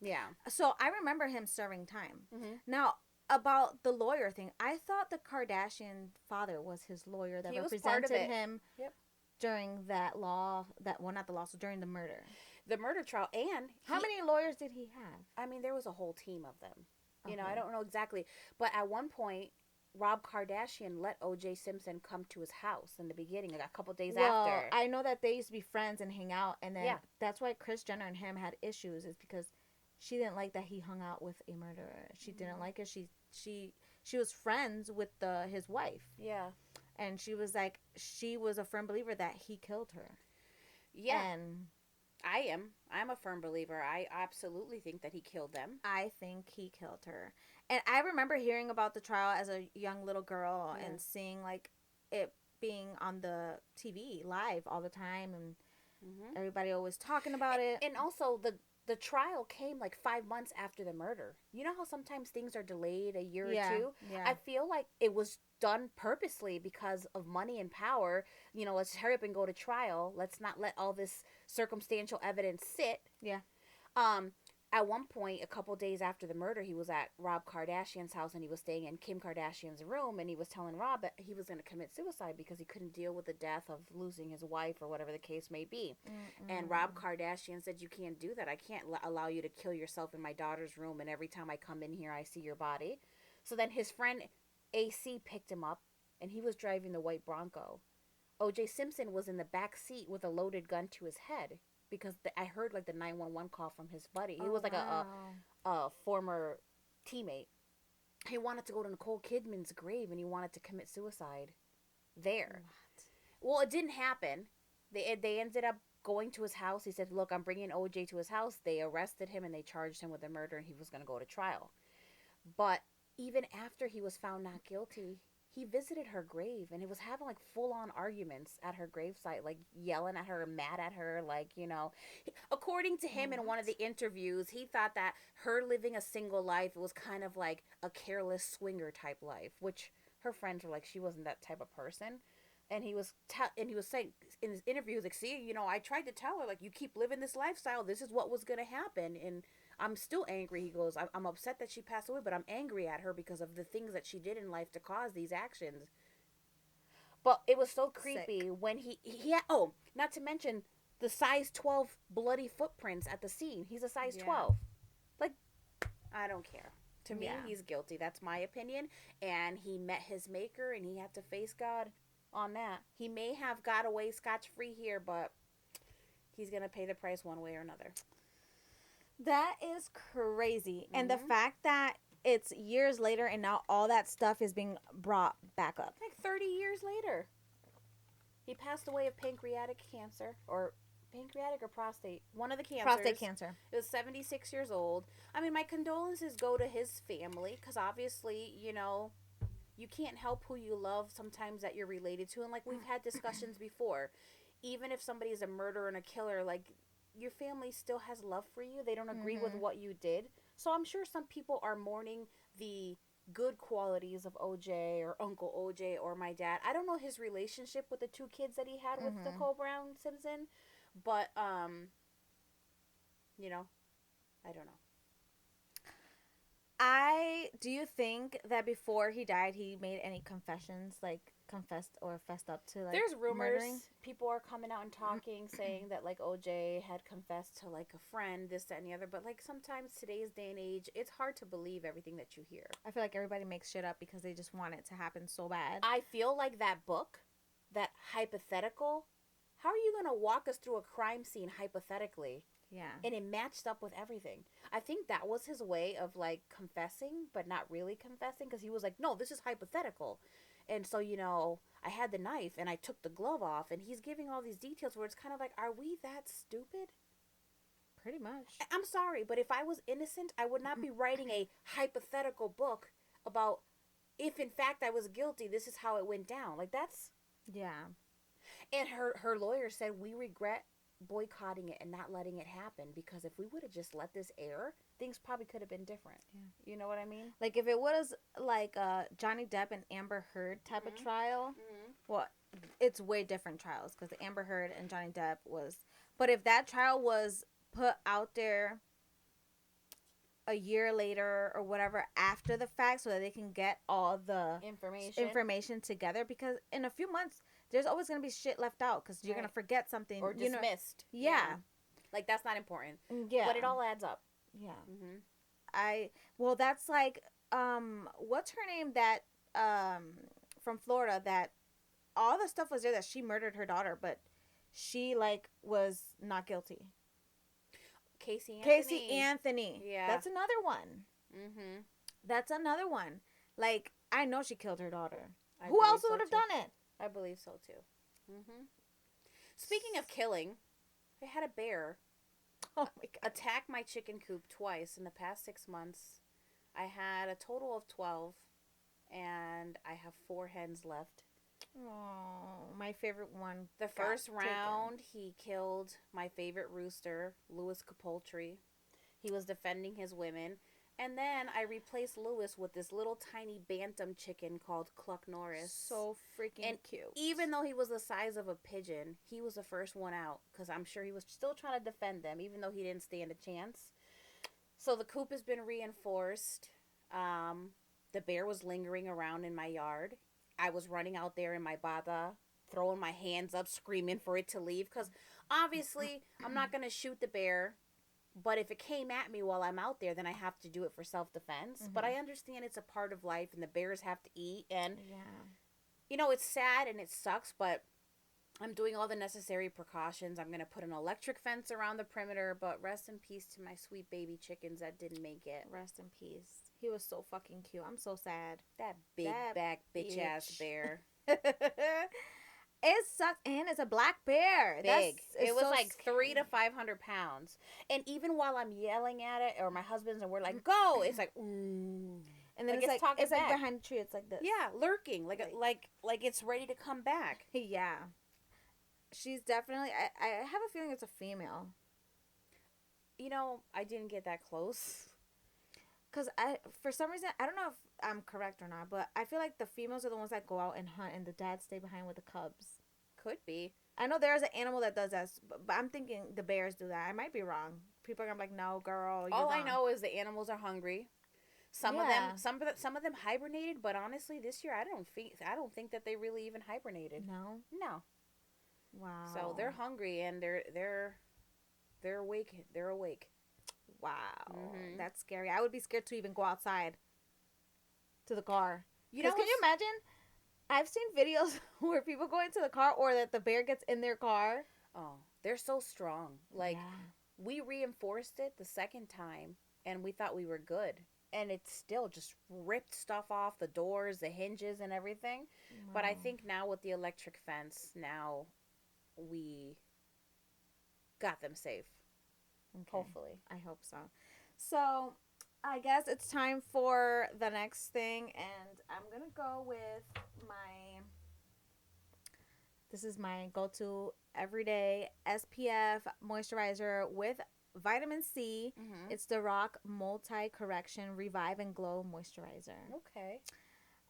S2: Yeah.
S1: So I remember him serving time. Now, about the lawyer thing, I thought the Kardashian father was his lawyer that represented him during that during the murder.
S2: The murder trial. And
S1: how many lawyers did he have?
S2: I mean, there was a whole team of them. You know, I don't know exactly. But at one point, Rob Kardashian let OJ Simpson come to his house in the beginning, like a couple days after.
S1: I know that they used to be friends and hang out, and then that's why Kris Jenner and him had issues, is because she didn't like that he hung out with a murderer. She didn't like it. She was friends with his wife.
S2: Yeah.
S1: And she was like, she was a firm believer that he killed her.
S2: Yeah.
S1: And
S2: I'm a firm believer. I absolutely think that he killed them.
S1: I think he killed her. And I remember hearing about the trial as a young little girl and seeing, like, it being on the TV live all the time, and everybody always talking about it.
S2: And also, the trial came like 5 months after the murder. You know how sometimes things are delayed a year or two?
S1: Yeah.
S2: I feel like it was done purposely because of money and power. You know, let's hurry up and go to trial. Let's not let all this circumstantial evidence sit.
S1: Yeah.
S2: At one point, a couple days after the murder, he was at Rob Kardashian's house and he was staying in Kim Kardashian's room, and he was telling Rob that he was going to commit suicide because he couldn't deal with the death of losing his wife or whatever the case may be. And Rob Kardashian said, "You can't do that. I can't allow you to kill yourself in my daughter's room, and every time I come in here, I see your body." So then his friend AC picked him up, and he was driving the white Bronco. OJ Simpson was in the back seat with a loaded gun to his head. Because I heard like the 911 call from his buddy. He was like a former teammate. He wanted to go to Nicole Kidman's grave and he wanted to commit suicide there. What? Well, it didn't happen. They ended up going to his house. He said, "Look, I'm bringing OJ to his house." They arrested him and they charged him with the murder, and he was going to go to trial. But even after he was found not guilty, he visited her grave and he was having like full-on arguments at her gravesite, like yelling at her, mad at her, like, you know. According to him in one of the interviews, he thought that her living a single life was kind of like a careless swinger type life, which her friends were like, she wasn't that type of person. And he was saying in his interviews, like, "See, you know, I tried to tell her, like, you keep living this lifestyle, this is what was going to happen, and I'm still angry." He goes, I'm upset that she passed away, but I'm angry at her because of the things that she did in life to cause these actions. But it was so creepy. Sick. When he had, not to mention the size 12 bloody footprints at the scene. He's a size 12. Like, I don't care. To me, he's guilty. That's my opinion. And he met his maker, and he had to face God on that. He may have got away scotch-free here, but he's going to pay the price one way or another.
S1: That is crazy. Mm-hmm. And the fact that it's years later and now all that stuff is being brought back up.
S2: Like 30 years later. He passed away of pancreatic cancer, or pancreatic or prostate. One of the cancers.
S1: Prostate cancer.
S2: He was 76 years old. I mean, my condolences go to his family, because obviously, you know, you can't help who you love sometimes that you're related to. And like we've had discussions before, even if somebody is a murderer and a killer, like, your family still has love for you. They don't agree with what you did. So I'm sure some people are mourning the good qualities of OJ or Uncle OJ or my dad. I don't know his relationship with the two kids that he had with Nicole Brown Simpson, but you know, I don't know.
S1: Do you think that before he died, he made any confessions, like confessed or fessed up to, like,
S2: there's rumors,
S1: murdering?
S2: People are coming out and talking, saying that like OJ had confessed to like a friend, this, that, and the other. But like sometimes today's day and age, it's hard to believe everything that you hear.
S1: I feel like everybody makes shit up because they just want it to happen so bad.
S2: I feel like that book, that hypothetical, how are you going to walk us through a crime scene hypothetically?
S1: Yeah.
S2: And it matched up with everything. I think that was his way of like confessing, but not really confessing, because he was like, "No, this is hypothetical." And so, you know, I had the knife and I took the glove off, and he's giving all these details where it's kind of like, are we that stupid?
S1: Pretty much.
S2: I'm sorry, but if I was innocent, I would not be writing a hypothetical book about if in fact I was guilty, this is how it went down. Like, that's...
S1: Yeah.
S2: And her lawyer said, "We regret boycotting it and not letting it happen, because if we would have just let this air, things probably could have been different." Yeah. You know what I mean?
S1: Like, if it was like a Johnny Depp and Amber Heard type of trial, well, it's way different trials, because the Amber Heard and Johnny Depp was... But if that trial was put out there a year later or whatever after the fact, so that they can get all the information together, because in a few months there's always going to be shit left out, because you're going to forget something.
S2: Or dismissed.
S1: Yeah.
S2: Like, that's not important.
S1: Yeah.
S2: But it all adds up.
S1: Yeah. Well, that's like, what's her name that, from Florida, that all the stuff was there that she murdered her daughter, but she, like, was not guilty. Casey Anthony. Yeah. That's another one. That's another one. Like, I know she killed her daughter. Who else would have done it?
S2: I believe so, too. Speaking of killing, I had a bear attack my chicken coop twice in the past 6 months. I had a total of 12, and I have 4 hens left.
S1: Oh, my favorite one.
S2: The first round, he killed my favorite rooster, Louis Capoltry. He was defending his women. And then I replaced Lewis with this little tiny bantam chicken called Cluck Norris.
S1: So freaking cute.
S2: Even though he was the size of a pigeon, he was the first one out because I'm sure he was still trying to defend them, even though he didn't stand a chance. So the coop has been reinforced. The bear was lingering around in my yard. I was running out there in my bata, throwing my hands up, screaming for it to leave. Because obviously, I'm not going to shoot the bear. But if it came at me while I'm out there, then I have to do it for self-defense. Mm-hmm. But I understand it's a part of life, and the bears have to eat. And, you know, it's sad and it sucks, but I'm doing all the necessary precautions. I'm going to put an electric fence around the perimeter. But rest in peace to my sweet baby chickens that didn't make it.
S1: Rest in peace. He was so fucking cute. I'm so sad.
S2: That big back bitch-ass bear.
S1: It sucks, and it's a black bear.
S2: Big. It was so like 300 to 500 pounds. And even while I'm yelling at it, or my husband's, and we're like, go, it's like, ooh.
S1: And then like it's like behind the tree. It's like this.
S2: Yeah, lurking, like it's ready to come back.
S1: Yeah, she's definitely. I have a feeling it's a female.
S2: You know, I didn't get that close.
S1: Because for some reason, I don't know if I'm correct or not, but I feel like the females are the ones that go out and hunt, and the dads stay behind with the cubs.
S2: Could be.
S1: I know there's an animal that does that, but I'm thinking the bears do that. I might be wrong. People are gonna be like, "No, girl, you're
S2: All
S1: wrong."
S2: I know is the animals are hungry. Some of them hibernated, but honestly, this year I don't think that they really even hibernated.
S1: No. Wow.
S2: So they're hungry and they're awake. They're awake.
S1: Wow. Mm-hmm. That's scary. I would be scared to even go outside to the car. Can you imagine? I've seen videos where people go into the car or that the bear gets in their car.
S2: Oh, they're so strong. We reinforced it the second time and we thought we were good. And it still just ripped stuff off the doors, the hinges and everything. Wow. But I think now with the electric fence, now we got them safe.
S1: Okay.
S2: Hopefully.
S1: I hope so. So, I guess it's time for the next thing, and I'm going to go with this is my go-to everyday SPF moisturizer with vitamin C. Mm-hmm. It's the Rock Multi-Correction Revive and Glow Moisturizer.
S2: Okay.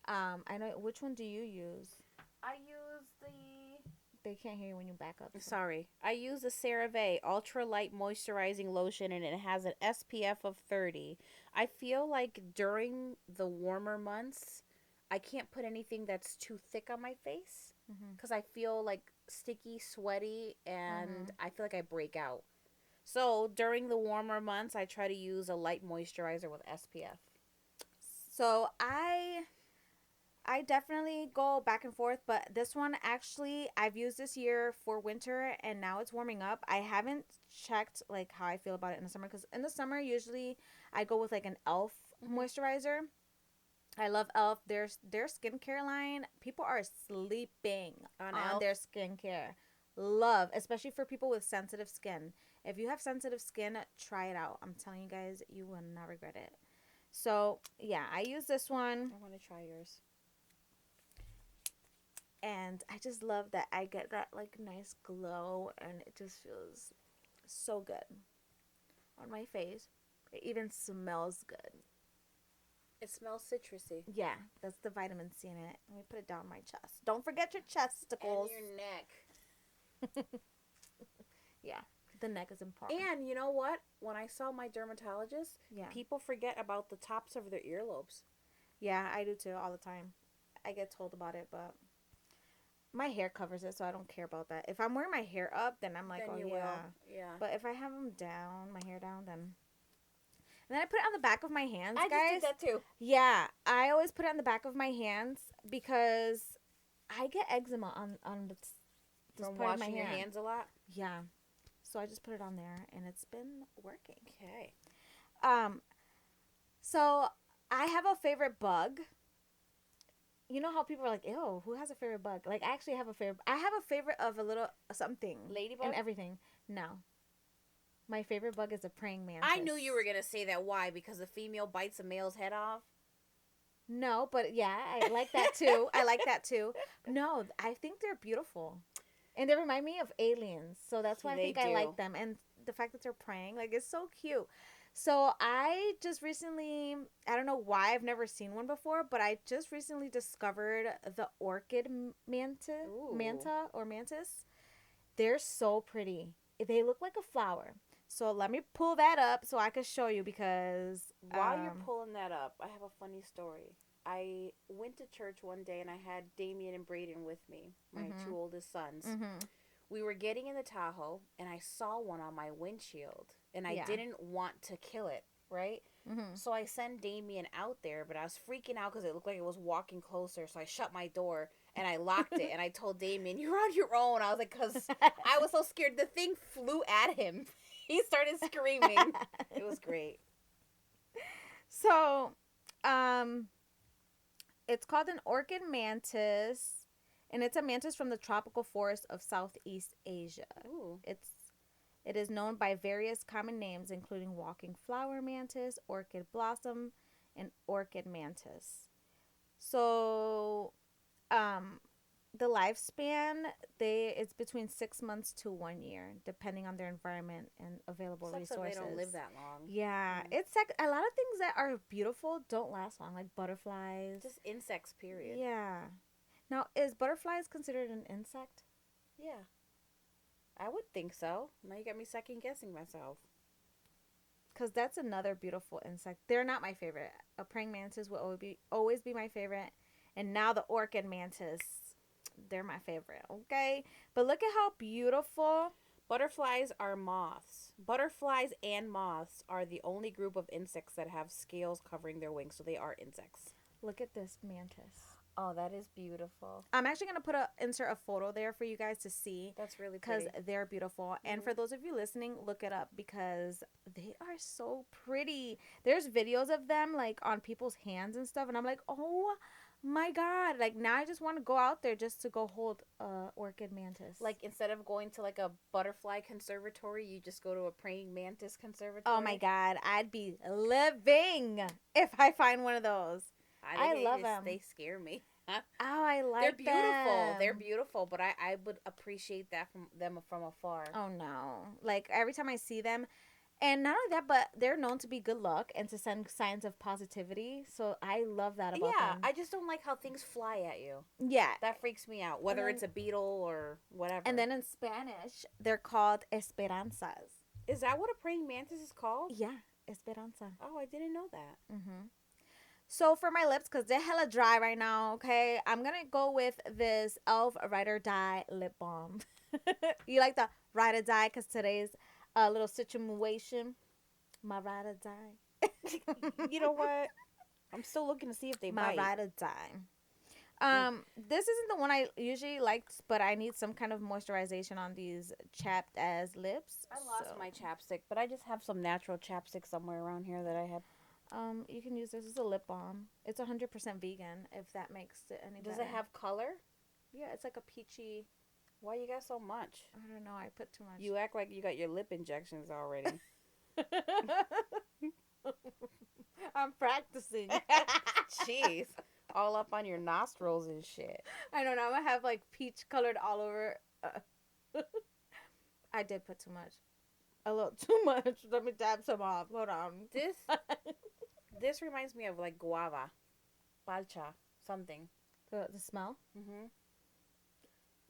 S1: I know, which one do you use?
S2: I use the...
S1: They can't hear you when you back up.
S2: So. Sorry. I use the CeraVe Ultra Light Moisturizing Lotion, and it has an SPF of 30. I feel like during the warmer months, I can't put anything that's too thick on my face because I feel like sticky, sweaty, and I feel like I break out. So during the warmer months, I try to use a light moisturizer with SPF.
S1: So I definitely go back and forth, but this one actually I've used this year for winter, and now it's warming up. I haven't checked like how I feel about it in the summer, because in the summer usually I go with like an e.l.f. moisturizer. I love e.l.f. Their skincare line. People are sleeping on their skincare. Love, especially for people with sensitive skin. If you have sensitive skin, try it out. I'm telling you guys, you will not regret it. So yeah, I use this one.
S2: I want to try yours.
S1: And I just love that I get that like nice glow, and it just feels so good on my face. It even smells good.
S2: It smells citrusy.
S1: Yeah, that's the vitamin C in it. Let me put it down my chest. Don't forget your chesticles.
S2: And your neck.
S1: Yeah, the neck is important.
S2: And you know what? When I saw my dermatologist, people forget about the tops of their earlobes.
S1: Yeah, I do too, all the time. I get told about it, but my hair covers it, so I don't care about that. If I'm wearing my hair up, then I'm like,
S2: then
S1: oh yeah.
S2: Yeah.
S1: But if I have them down, my hair down, then... And then I put it on the back of my hands, guys.
S2: I just did that too.
S1: Yeah, I always put it on the back of my hands because I get eczema on this
S2: From
S1: part of my
S2: washing your
S1: hand.
S2: hands a lot?
S1: Yeah. So I just put it on there, and it's been working.
S2: Okay.
S1: So I have a favorite bug. You know how people are like, ew, who has a favorite bug? Like, I actually have a favorite. I have a favorite of a little something.
S2: Ladybug?
S1: And everything. No. My favorite bug is a praying mantis.
S2: I knew you were going to say that. Why? Because the female bites a male's head off?
S1: No, but yeah, I like that too. I like that too. No, I think they're beautiful. And they remind me of aliens. So that's why I think I like them. And the fact that they're praying, like, it's so cute. So I just recently, I don't know why I've never seen one before, but I just recently discovered the orchid
S2: Ooh.
S1: manta or mantis. They're so pretty. They look like a flower. So let me pull that up so I can show you because
S2: While you're pulling that up, I have a funny story. I went to church one day and I had Damien and Braden with me, my two
S1: mhm
S2: oldest sons.
S1: mhm
S2: We were getting in the Tahoe and I saw one on my windshield and I
S1: yeah
S2: didn't want to kill it, right?
S1: mhm
S2: So I sent Damien out there, but I was freaking out because it looked like it was walking closer. So I shut my door and I locked it and I told Damien, "You're on your own." I was like, because I was so scared. The thing flew at him. He started screaming. It was great.
S1: So, um, it's called an orchid mantis, and it's a mantis from the tropical forest of Southeast Asia.
S2: Ooh.
S1: It is known by various common names, including walking flower mantis, orchid blossom, and orchid mantis. So, um, the lifespan it's between 6 months to 1 year, depending on their environment and available
S2: Sucks that they
S1: resources.
S2: don't live that long.
S1: Yeah, it's like a lot of things that are beautiful don't last long, like butterflies.
S2: Just insects, period.
S1: Yeah. Now, is butterflies considered an insect?
S2: Yeah. I would think so. Now you got me second guessing myself.
S1: Because that's another beautiful insect. They're not my favorite. A praying mantis will always be my favorite. And now the orchid mantis, they're my favorite. Okay. But look at how beautiful.
S2: Butterflies are moths. Butterflies and moths are the only group of insects that have scales covering their wings, so they are insects.
S1: Look at this mantis.
S2: Oh, that is beautiful.
S1: I'm actually going to insert a photo there for you guys to see.
S2: That's really
S1: because
S2: pretty.
S1: they're beautiful. And for those of you listening, look it up because they are so pretty. There's videos of them like on people's hands and stuff, and I'm like, oh my god! Like now, I just want to go out there just to go hold orchid mantis.
S2: Like instead of going to like a butterfly conservatory, you just go to a praying mantis conservatory.
S1: Oh my god, I'd be living if I find one of those. I love them.
S2: They scare me.
S1: Oh, I like
S2: They're beautiful.
S1: them.
S2: They're beautiful, but I would appreciate that from them from afar.
S1: Oh no! Like every time I see them, and not only that, but they're known to be good luck and to send signs of positivity. So I love that about them.
S2: I just don't like how things fly at you.
S1: Yeah,
S2: That freaks me out. Whether it's a beetle or whatever.
S1: and then in Spanish, they're called esperanzas.
S2: Is that what a praying mantis is called?
S1: Yeah, esperanza.
S2: Oh, I didn't know that.
S1: Mm-hmm. So for my lips, because they're hella dry right now, okay, I'm going to go with this e.l.f. Ride or Die lip balm. You like the ride or die because today's a little situation. My ride or die.
S2: You know what? I'm still looking to see if they
S1: My
S2: bite.
S1: ride or die. This isn't the one I usually liked, but I need some kind of moisturization on these chapped as lips.
S2: I lost my chapstick, but I just have some natural chapstick somewhere around here that I have.
S1: You can use this as a lip balm. It's 100% vegan, if that makes it any better.
S2: Does it have color?
S1: Yeah, it's like a peachy.
S2: Why you got so much?
S1: I don't know. I put too much.
S2: You act like you got your lip injections already.
S1: I'm practicing.
S2: Jeez. All up on your nostrils and shit.
S1: I know. Now I have like peach colored all over. I did put too much. A little too much. Let me dab some off. Hold on.
S2: This reminds me of like guava, palcha, something.
S1: The smell.
S2: Mm-hmm.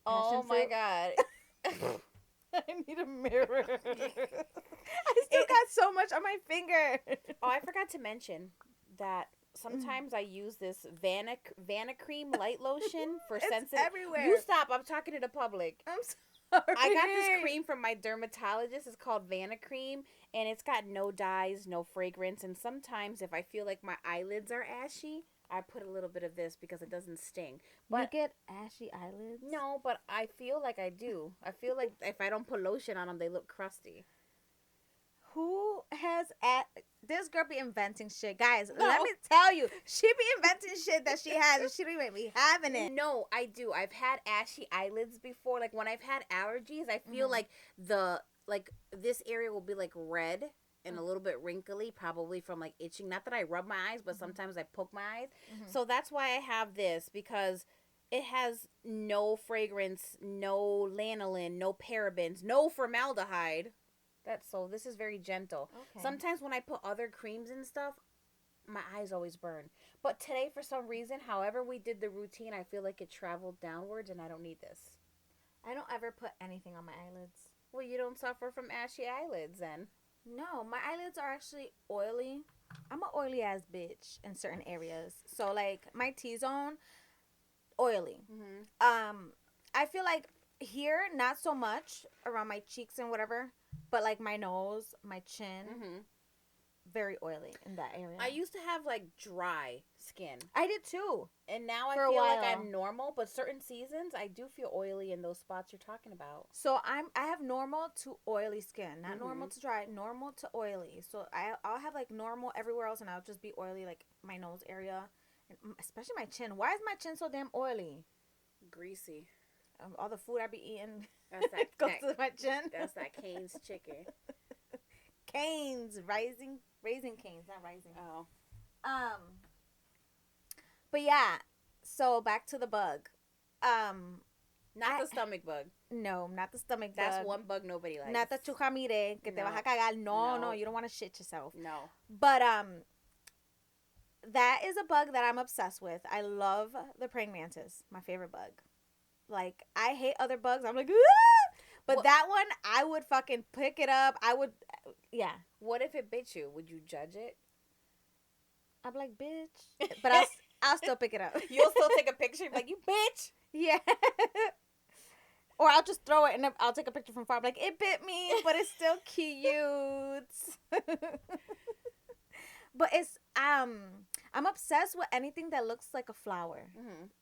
S2: Oh my god!
S1: I need a mirror. I still got so much on my finger.
S2: Oh, I forgot to mention that sometimes I use this Vana Cream light lotion for sensitive.
S1: Everywhere.
S2: You stop! I'm talking to the public.
S1: I'm sorry.
S2: I got this cream from my dermatologist. It's called Vana Cream, and it's got no dyes, no fragrance. And sometimes, if I feel like my eyelids are ashy, I put a little bit of this because it doesn't sting. But
S1: you get ashy eyelids?
S2: No, but I feel like I do. I feel like if I don't put lotion on them, they look crusty.
S1: Who has this girl be inventing shit, guys? No. Let me tell you, she be inventing shit that she has, and she don't even be having it.
S2: No, I do. I've had ashy eyelids before. Like when I've had allergies, I feel like this area will be like red and a little bit wrinkly, probably from like itching. Not that I rub my eyes, but sometimes I poke my eyes. So that's why I have this, because it has no fragrance, no lanolin, no parabens, no formaldehyde. This is very gentle.
S1: Okay.
S2: Sometimes when I put other creams and stuff, my eyes always burn. But today, for some reason, however we did the routine, I feel like it traveled downwards and I don't need this.
S1: I don't ever put anything on my eyelids.
S2: Well, you don't suffer from ashy eyelids then.
S1: No, my eyelids are actually oily. I'm an oily ass bitch in certain areas. So like my T-zone, oily. I feel like here not so much around my cheeks and whatever, but like my nose, my chin, very oily in that area.
S2: I used to have like dry skin.
S1: I did too.
S2: And now I feel like I'm normal, but certain seasons I do feel oily in those spots you're talking about.
S1: So I have normal to oily skin, not normal to dry, normal to oily. So I'll have like normal everywhere else, and I'll just be oily like my nose area, and especially my chin. Why is my chin so damn oily?
S2: Greasy.
S1: All the food I be eating
S2: goes
S1: to my chin.
S2: That's that Cane's chicken.
S1: Cane's raising canes, not rising.
S2: Oh.
S1: But yeah, so back to the bug.
S2: Not the stomach bug.
S1: No, not the stomach bug.
S2: That's one bug nobody likes.
S1: Not the chujamire, que te vas a cagar. No, you don't want to shit yourself.
S2: No.
S1: But that is a bug that I'm obsessed with. I love the praying mantis. My favorite bug. Like, I hate other bugs. I'm like, ah! But that one, I would fucking pick it up. I would, yeah.
S2: What if it bit you? Would you judge it?
S1: I'm like, bitch. But I'll still pick it up.
S2: You'll still take a picture and be like, you bitch.
S1: Yeah. Or I'll just throw it and I'll take a picture from far. I'm like, it bit me, but it's still cute. But it's, I'm obsessed with anything that looks like a flower.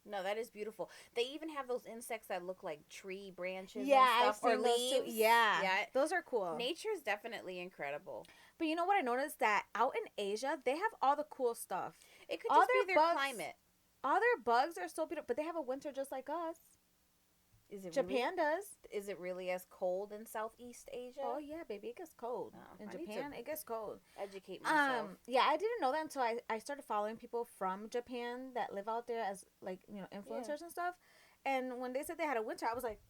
S2: No, that is beautiful. They even have those insects that look like tree branches
S1: and
S2: stuff, or leaves.
S1: Yeah, those are cool.
S2: Nature is definitely incredible.
S1: But you know what I noticed? That out in Asia, they have all the cool stuff.
S2: It could just be their climate.
S1: All their bugs are so beautiful, but they have a winter just like us. Japan does.
S2: Is it really as cold in Southeast Asia?
S1: Oh yeah, baby, it gets cold. In Japan, it gets cold.
S2: Educate myself.
S1: Yeah, I didn't know that until I started following people from Japan that live out there as like, you know, influencers and stuff. And when they said they had a winter, I was like,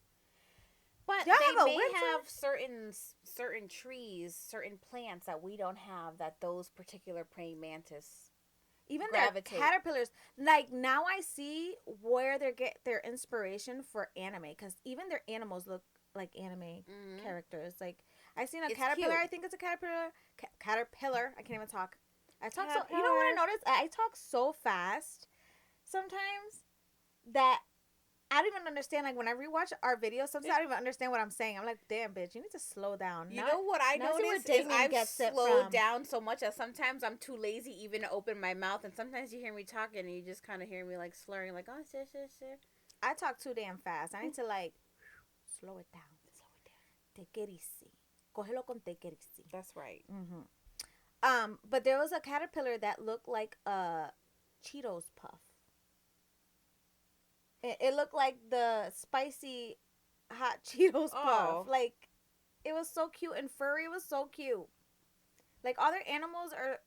S2: but they may have certain trees, certain plants that we don't have, that those particular praying mantis
S1: even gravitate. Their caterpillars. Like, now I see where they get their inspiration for anime, because even their animals look like anime characters. Like, I've seen a caterpillar. Cute. I think it's a caterpillar. Caterpillar. I can't even talk. I talk so. You know what I noticed? I talk so fast sometimes that I don't even understand. Like, when I rewatch our videos, sometimes I don't even understand what I'm saying. I'm like, damn, bitch, you need to slow down.
S2: You know what I noticed is I've slowed down so much that sometimes I'm too lazy even to open my mouth. And sometimes you hear me talking and you just kind of hear me, like, slurring, like, oh, shit.
S1: I talk too damn fast. I need to, like, slow it down. Take it easy. Cógelo con take it easy.
S2: That's right.
S1: But there was a caterpillar that looked like a Cheetos puff. It looked like the spicy hot Cheetos puff. Like, it was so cute and furry. It was so cute. Like, other animals are...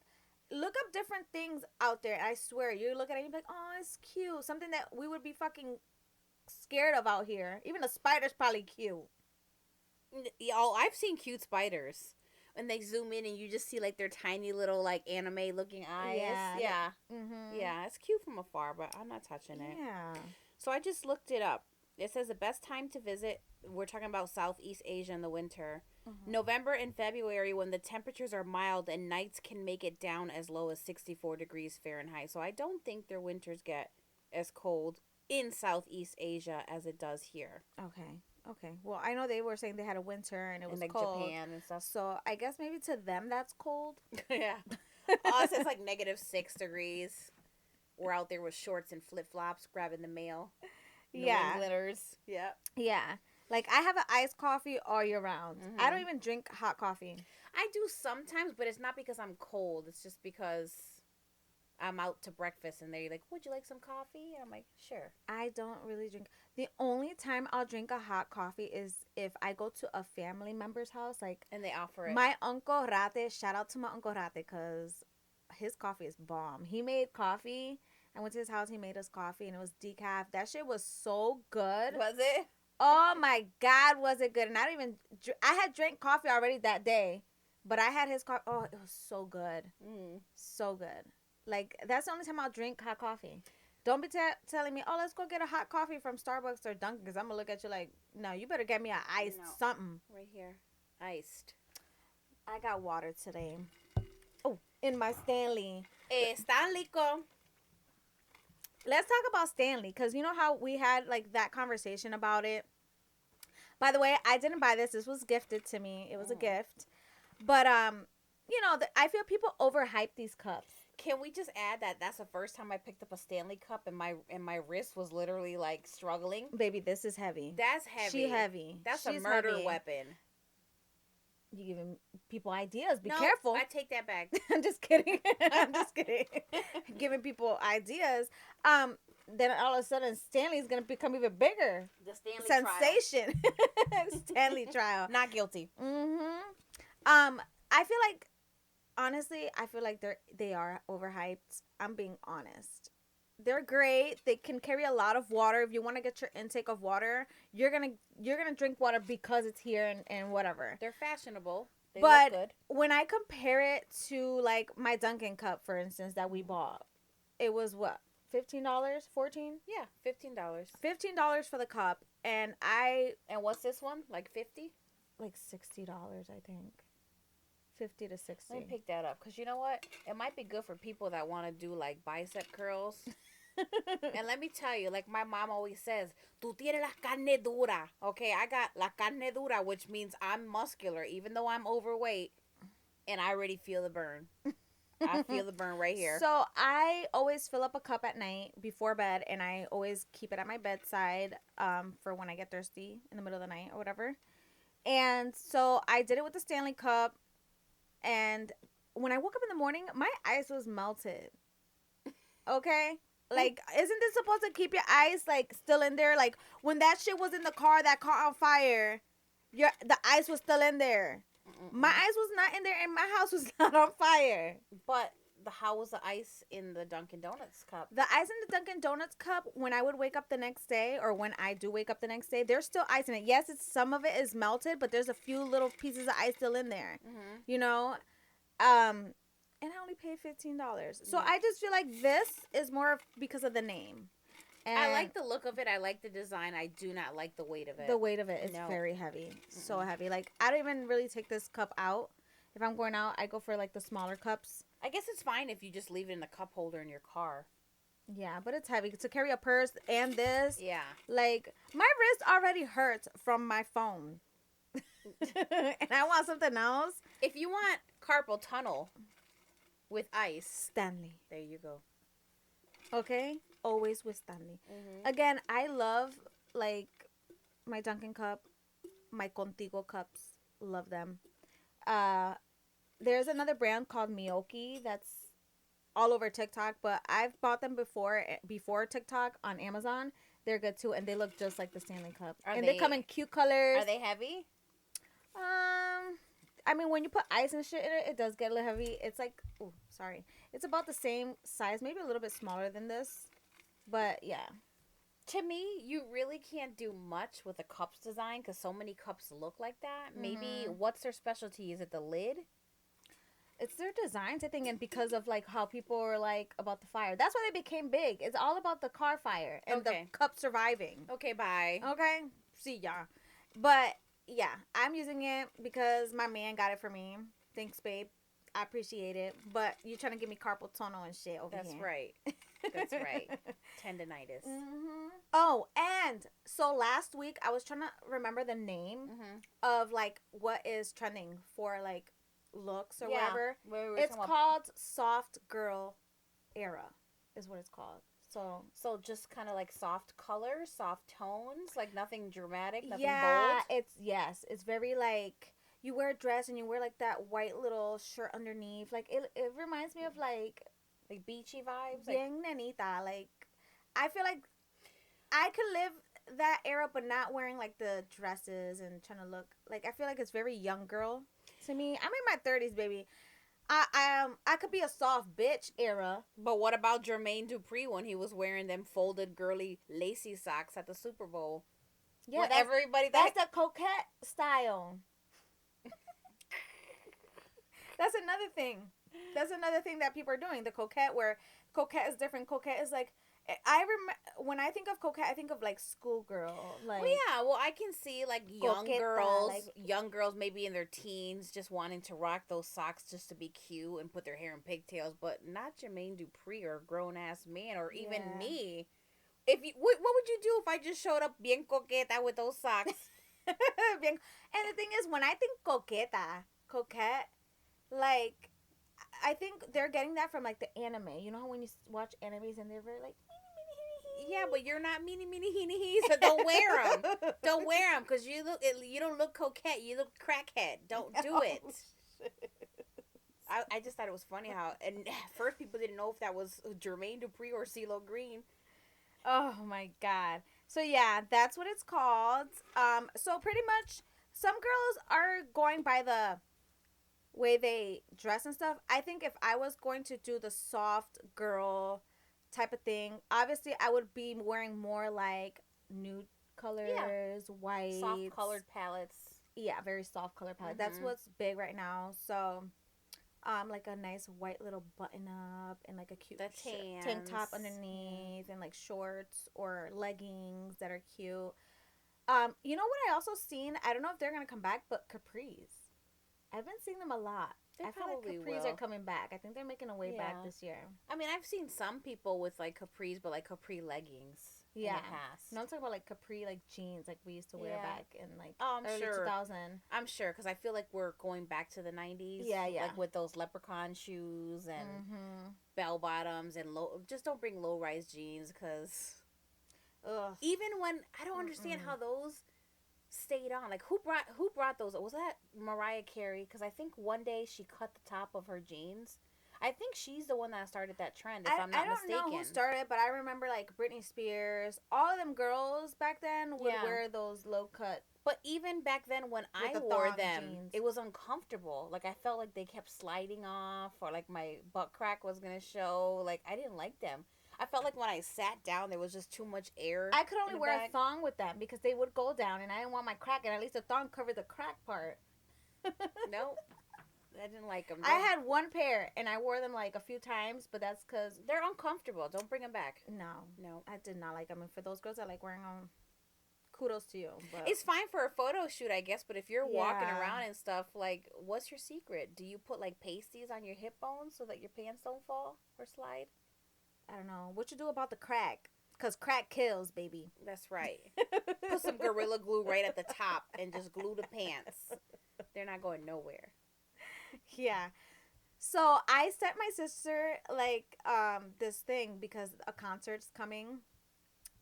S1: Look up different things out there. I swear. You look at it and you're like, oh, it's cute. Something that we would be fucking scared of out here. Even a spider's probably cute.
S2: Oh, I've seen cute spiders. And they zoom in and you just see, like, their tiny little, like, anime looking eyes. Yeah. Yeah, it's cute from afar, but I'm not touching it.
S1: Yeah.
S2: So I just looked it up. It says the best time to visit, we're talking about Southeast Asia in the winter, November and February, when the temperatures are mild and nights can make it down as low as 64 degrees Fahrenheit. So I don't think their winters get as cold in Southeast Asia as it does here.
S1: Okay. Well, I know they were saying they had a winter and it was
S2: like
S1: cold.
S2: Japan and stuff.
S1: So I guess maybe to them that's cold.
S2: Yeah. Us, it's like -6 degrees. We're out there with shorts and flip-flops grabbing the mail. New Englanders. Yeah.
S1: Yeah. Like, I have an iced coffee all year round. I don't even drink hot coffee.
S2: I do sometimes, but it's not because I'm cold. It's just because I'm out to breakfast and they're like, would you like some coffee? And I'm like, sure.
S1: I don't really drink. The only time I'll drink a hot coffee is if I go to a family member's house. Like,
S2: and they offer it.
S1: My Uncle Rate, shout out to my Uncle Rate, because his coffee is bomb. He made coffee. I went to his house. He made us coffee, and it was decaf. That shit was so good.
S2: Was it?
S1: Oh my God, was it good? And I don't even. I had drank coffee already that day, but I had his coffee. Oh, it was so good, so good. Like that's the only time I'll drink hot coffee. Don't be telling me, oh, let's go get a hot coffee from Starbucks or Dunkin', because I'm gonna look at you like, no, you better get me a iced something.
S2: Right here, iced.
S1: I got water today. Oh, in my Stanley.
S2: Stanley con.
S1: Let's talk about Stanley, because you know how we had like that conversation about it. By the way, I didn't buy this. This was gifted to me. It was a gift. But you know, I feel people overhype these cups.
S2: Can we just add that that's the first time I picked up a Stanley cup and my wrist was literally like struggling?
S1: Baby, this is heavy.
S2: That's heavy.
S1: She heavy.
S2: That's
S1: She's
S2: a murder
S1: heavy.
S2: weapon.
S1: You giving people ideas. Be careful.
S2: I take that back.
S1: I'm just kidding. I'm just kidding. Giving people ideas. Then all of a sudden Stanley's gonna become even bigger.
S2: The Stanley
S1: sensation. Stanley trial.
S2: Not guilty.
S1: I feel like, honestly, I feel like they are overhyped. I'm being honest. They're great. They can carry a lot of water. If you want to get your intake of water, you're gonna drink water because it's here and whatever.
S2: They're fashionable. They
S1: look
S2: good.
S1: When I compare it to like my Dunkin' cup, for instance, that we bought, it was what, $15, $14?
S2: Yeah, $15.
S1: $15 for the cup, and
S2: what's this one? Like 50?
S1: Like $60, I think. 50 to 60.
S2: Let me pick that up, because you know what? It might be good for people that want to do like bicep curls. And let me tell you, like my mom always says, "Tú tienes la carne dura." Okay, I got la carne dura, which means I'm muscular, even though I'm overweight, and I already feel the burn. I feel the burn right here.
S1: So I always fill up a cup at night before bed, and I always keep it at my bedside for when I get thirsty in the middle of the night or whatever. And so I did it with the Stanley cup, and when I woke up in the morning, my ice was melted. Okay? Like, isn't this supposed to keep your ice, like, still in there? Like, when that shit was in the car that caught on fire, the ice was still in there. My ice was not in there, and my house was not on fire.
S2: But how was the ice in the Dunkin' Donuts cup?
S1: The ice in the Dunkin' Donuts cup, when I would wake up the next day, or when I do wake up the next day, there's still ice in it. Yes, some of it is melted, but there's a few little pieces of ice still in there. You know? And I only paid $15. So I just feel like this is more because of the name. And
S2: I like the look of it. I like the design. I do not like the weight of it.
S1: The weight of it is very heavy. So heavy. Like, I don't even really take this cup out. If I'm going out, I go for, like, the smaller cups.
S2: I guess it's fine if you just leave it in the cup holder in your car.
S1: Yeah, but it's heavy. To carry a purse and this.
S2: Yeah.
S1: Like, my wrist already hurts from my phone. And I want something else.
S2: If you want carpal tunnel with ice,
S1: Stanley.
S2: There you go.
S1: Okay? Always with Stanley. Again, I love, like, my Dunkin' cup, my Contigo cups. Love them. There's another brand called Miyoki that's all over TikTok, but I've bought them before TikTok on Amazon. They're good too, and they look just like the Stanley cup. They come in cute colors.
S2: Are they heavy?
S1: I mean, when you put ice and shit in it, it does get a little heavy. It's like, oh, sorry. It's about the same size, maybe a little bit smaller than this. But, yeah.
S2: To me, you really can't do much with a cups design because so many cups look like that. Maybe, what's their specialty? Is it the lid?
S1: It's their designs, I think, and because of, like, how people are, like, about the fire. That's why they became big. It's all about the car fire and the cup surviving.
S2: Okay, bye.
S1: Okay? See ya. But, yeah, I'm using it because my man got it for me. Thanks, babe. I appreciate it. But you're trying to give me carpal tunnel and shit over here.
S2: That's right. That's right. Tendinitis.
S1: Oh, and so last week I was trying to remember the name of, like, what is trending for, like, looks or whatever. It's called Soft Girl Era is what it's called.
S2: So just kind of like soft colors, soft tones, like nothing dramatic, nothing bold.
S1: It's very like you wear a dress and you wear like that white little shirt underneath. Like it reminds me of like
S2: beachy vibes.
S1: Bien nenita. Like I feel like I could live that era, but not wearing like the dresses and trying to look like I feel like it's very young girl to me. I'm in my 30s, baby. I could be a soft bitch era.
S2: But what about Jermaine Dupri when he was wearing them folded girly lacy socks at the Super Bowl?
S1: Yeah,
S2: What,
S1: that's
S2: everybody
S1: that's the coquette style. That's another thing. That's another thing that people are doing. The coquette, where coquette is different. Coquette is like, I remember when I think of coquette, I think of like schoolgirl. Like,
S2: well, yeah. Well, I can see like
S1: coqueta, like,
S2: young girls maybe in their teens, just wanting to rock those socks just to be cute and put their hair in pigtails, but not Jermaine Dupri or a grown ass man or even
S1: yeah.
S2: me. If you, what would you do if I just showed up bien coqueta with those socks?
S1: Bien- and the thing is, when I think coquette, like, I think they're getting that from like the anime. You know how when you watch animes and they're very like,
S2: Yeah, but you're not meeny heeny hee, so don't wear them. Don't wear them because you don't look coquette. You look crackhead. Don't do it. I just thought it was funny how, and at first people didn't know if that was Jermaine Dupri or CeeLo Green.
S1: Oh my god. So yeah, that's what it's called. So pretty much some girls are going by the way they dress and stuff. I think if I was going to do the soft girl type of thing, obviously I would be wearing more like nude colors, white,
S2: Soft colored palettes.
S1: Yeah, very soft color palette. That's what's big right now. So like a nice white little button up and like a cute tank top underneath and like shorts or leggings that are cute. You know what I also seen? I don't know if they're gonna come back, but capris. I've been seeing them a lot. I feel like capris are coming back. I think they're making a way back this year.
S2: I mean, I've seen some people with like capris, but like capri leggings.
S1: Yeah.
S2: In the past.
S1: No, I'm talking about like capri, like jeans, like we used to wear back in like early
S2: sure.
S1: 2000.
S2: I'm sure, because I feel like we're going back to the 90s.
S1: Yeah.
S2: Like with those leprechaun shoes and bell bottoms and just don't bring low rise jeans, because even when I don't understand how those stayed on. Like who brought those? Was that Mariah Carey? Because I think one day she cut the top of her jeans. I think she's the one that started that trend, if I'm not mistaken.
S1: I don't know who started, but I remember like Britney Spears. All of them girls back then would wear those low cut.
S2: But even back then when I wore them, it was uncomfortable. Like I felt like they kept sliding off, or like my butt crack was gonna show. Like I didn't like them. I felt like when I sat down, there was just too much air.
S1: I could only wear a thong with them because they would go down, and I didn't want my crack, and at least the thong covered the crack part.
S2: Nope. I didn't like them.
S1: I had one pair, and I wore them like a few times, but that's because
S2: they're uncomfortable. Don't bring them back.
S1: No, I did not like them. And for those girls that like wearing them, kudos to you. But
S2: it's fine for a photo shoot, I guess, but if you're walking around and stuff, like, what's your secret? Do you put like pasties on your hip bones so that your pants don't fall or slide?
S1: I don't know. What you do about the crack? Because crack kills, baby.
S2: That's right. Put some Gorilla Glue right at the top and just glue the pants. They're not going nowhere.
S1: Yeah. So I sent my sister like this thing because a concert's coming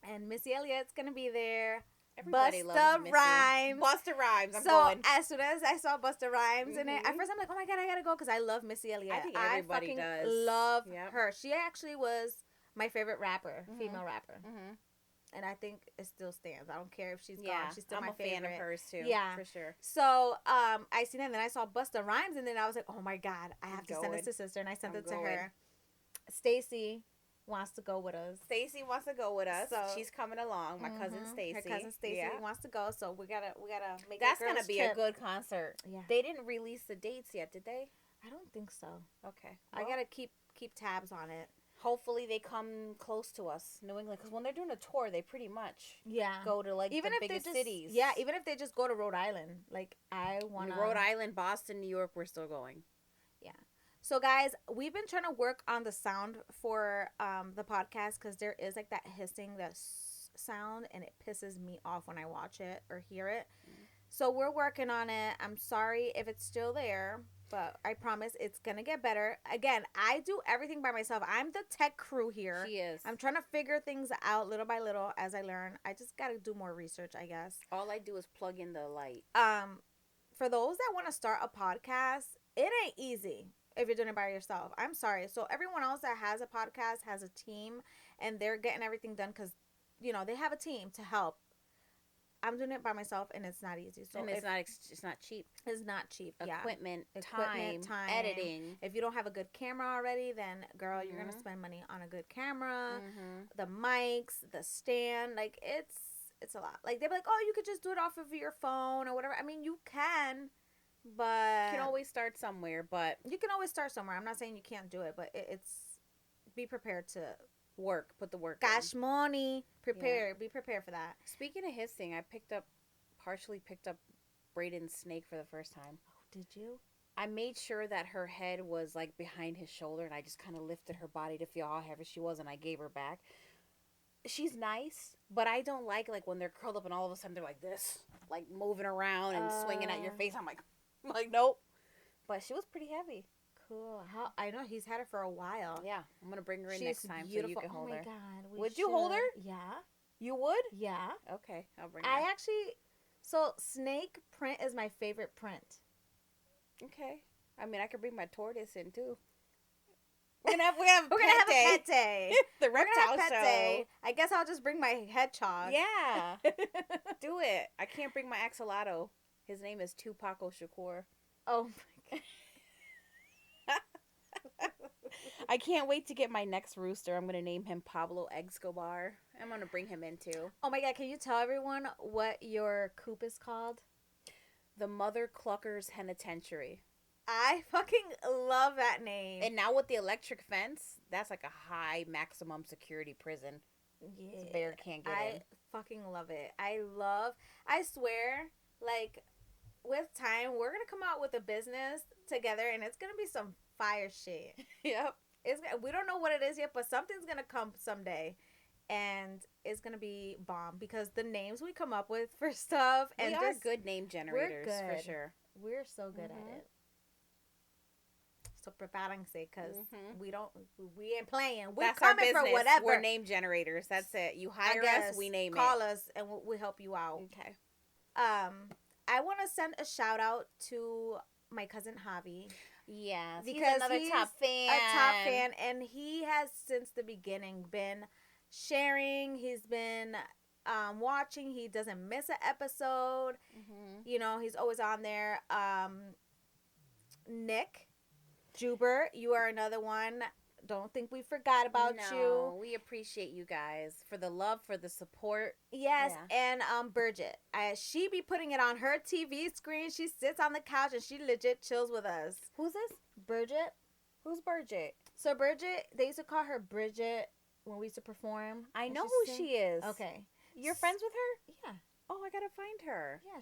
S1: and Missy Elliott's gonna be there.
S2: Everybody loves Missy. Busta Rhymes. I'm going.
S1: As soon as I saw Busta Rhymes in it, at first I'm like, oh my god, I gotta go because I love Missy Elliott.
S2: I think everybody does.
S1: Love her. She actually was my favorite rapper, female rapper. And I think it still stands. I don't care if she's gone. She's still my favorite.
S2: I'm a fan of hers too.
S1: Yeah,
S2: for sure.
S1: So I seen it, and then I saw Busta Rhymes, and then I was like, oh my god, I have to send this to sister, and I sent it to her. Stacy wants to go with us.
S2: So she's coming along. My cousin Stacy.
S1: Her cousin Stacy wants to go. So we gotta make.
S2: That's gonna be a good concert.
S1: Yeah.
S2: They didn't release the dates yet, did they?
S1: I don't think so.
S2: Okay.
S1: Well, I gotta keep tabs on it.
S2: Hopefully they come close to us, New England, because when they're doing a tour, they pretty much go to like even the biggest cities.
S1: Yeah, even if they just go to Rhode Island, like I want to.
S2: Rhode Island, Boston, New York, we're still going.
S1: Yeah. So guys, we've been trying to work on the sound for the podcast because there is like that hissing, that sound, and it pisses me off when I watch it or hear it. So we're working on it. I'm sorry if it's still there, but I promise it's going to get better. Again, I do everything by myself. I'm the tech crew here.
S2: She is.
S1: I'm trying to figure things out little by little as I learn. I just got to do more research, I guess.
S2: All I do is plug in the light.
S1: For those that want to start a podcast, it ain't easy if you're doing it by yourself. I'm sorry. So everyone else that has a podcast has a team, and they're getting everything done because, you know, they have a team to help. I'm doing it by myself, and it's not easy. So
S2: and it's not cheap.
S1: It's not cheap.
S2: Equipment, time, editing.
S1: If you don't have a good camera already, then girl, you're gonna spend money on a good camera, the mics, the stand. Like it's a lot. Like, they'd be like, oh, you could just do it off of your phone or whatever. I mean, you can, but...
S2: You can always start somewhere, but...
S1: You can always start somewhere. I'm not saying you can't do it, but it's... Be prepared to...
S2: Work. Put the work
S1: Cash
S2: in.
S1: money. Prepare. Yeah. Be prepared for that.
S2: Speaking of his thing, I partially picked up Brayden's snake for the first time.
S1: Oh, did you?
S2: I made sure that her head was, like, behind his shoulder, and I just kind of lifted her body to feel how heavy she was, and I gave her back. She's nice, but I don't like when they're curled up and all of a sudden they're like this, like moving around and swinging at your face. I'm like, nope. But she was pretty heavy.
S1: Cool. I know he's had her for a while.
S2: Yeah, I'm gonna bring her in next time so you can hold her.
S1: Oh my god!
S2: Would you hold her?
S1: Yeah.
S2: You would?
S1: Yeah.
S2: Okay, I'll bring her.
S1: I actually, so snake print is my favorite print.
S2: Okay. I mean, I could bring my tortoise in too. We're gonna have a pet day. The reptile show. Day.
S1: I guess I'll just bring my hedgehog.
S2: Yeah. Do it. I can't bring my axolotl. His name is Tupac Shakur.
S1: Oh my god.
S2: I can't wait to get my next rooster. I'm going to name him Pablo Escobar. I'm going to bring him in too.
S1: Oh my god, can you tell everyone what your coop is called?
S2: The Mother Cluckers Penitentiary.
S1: I fucking love that name.
S2: And now with the electric fence, that's like a high maximum security prison.
S1: Yeah.
S2: The bear can't get in.
S1: I fucking love it. I swear, like, with time, we're going to come out with a business together and it's going to be some fire shit.
S2: Yep.
S1: We don't know what it is yet, but something's going to come someday. And it's going to be bomb because the names we come up with for stuff. And
S2: we are good name generators, for sure.
S1: We're so good at it. So prepárense because we ain't playing. We're coming for whatever.
S2: We're name generators. That's it. You hire us, we name
S1: Call us and we'll help you out.
S2: Okay.
S1: I want to send a shout out to my cousin Javi.
S2: Yeah,
S1: because
S2: he's top fan.
S1: A top fan, and he has since the beginning been sharing. He's been watching. He doesn't miss an episode. You know, he's always on there. Nick Juber, you are another one. Don't think we forgot about you.
S2: No, we appreciate you guys for the love, for the support.
S1: Yes, yeah. And Bridget, she be putting it on her TV screen. She sits on the couch and she legit chills with us.
S2: Who's this?
S1: Bridget.
S2: Who's Bridget?
S1: So Bridget, they used to call her Bridget when we used to perform.
S2: I know who she is.
S1: Okay,
S2: you're friends with her?
S1: Yeah.
S2: Oh, I gotta find her.
S1: Yeah,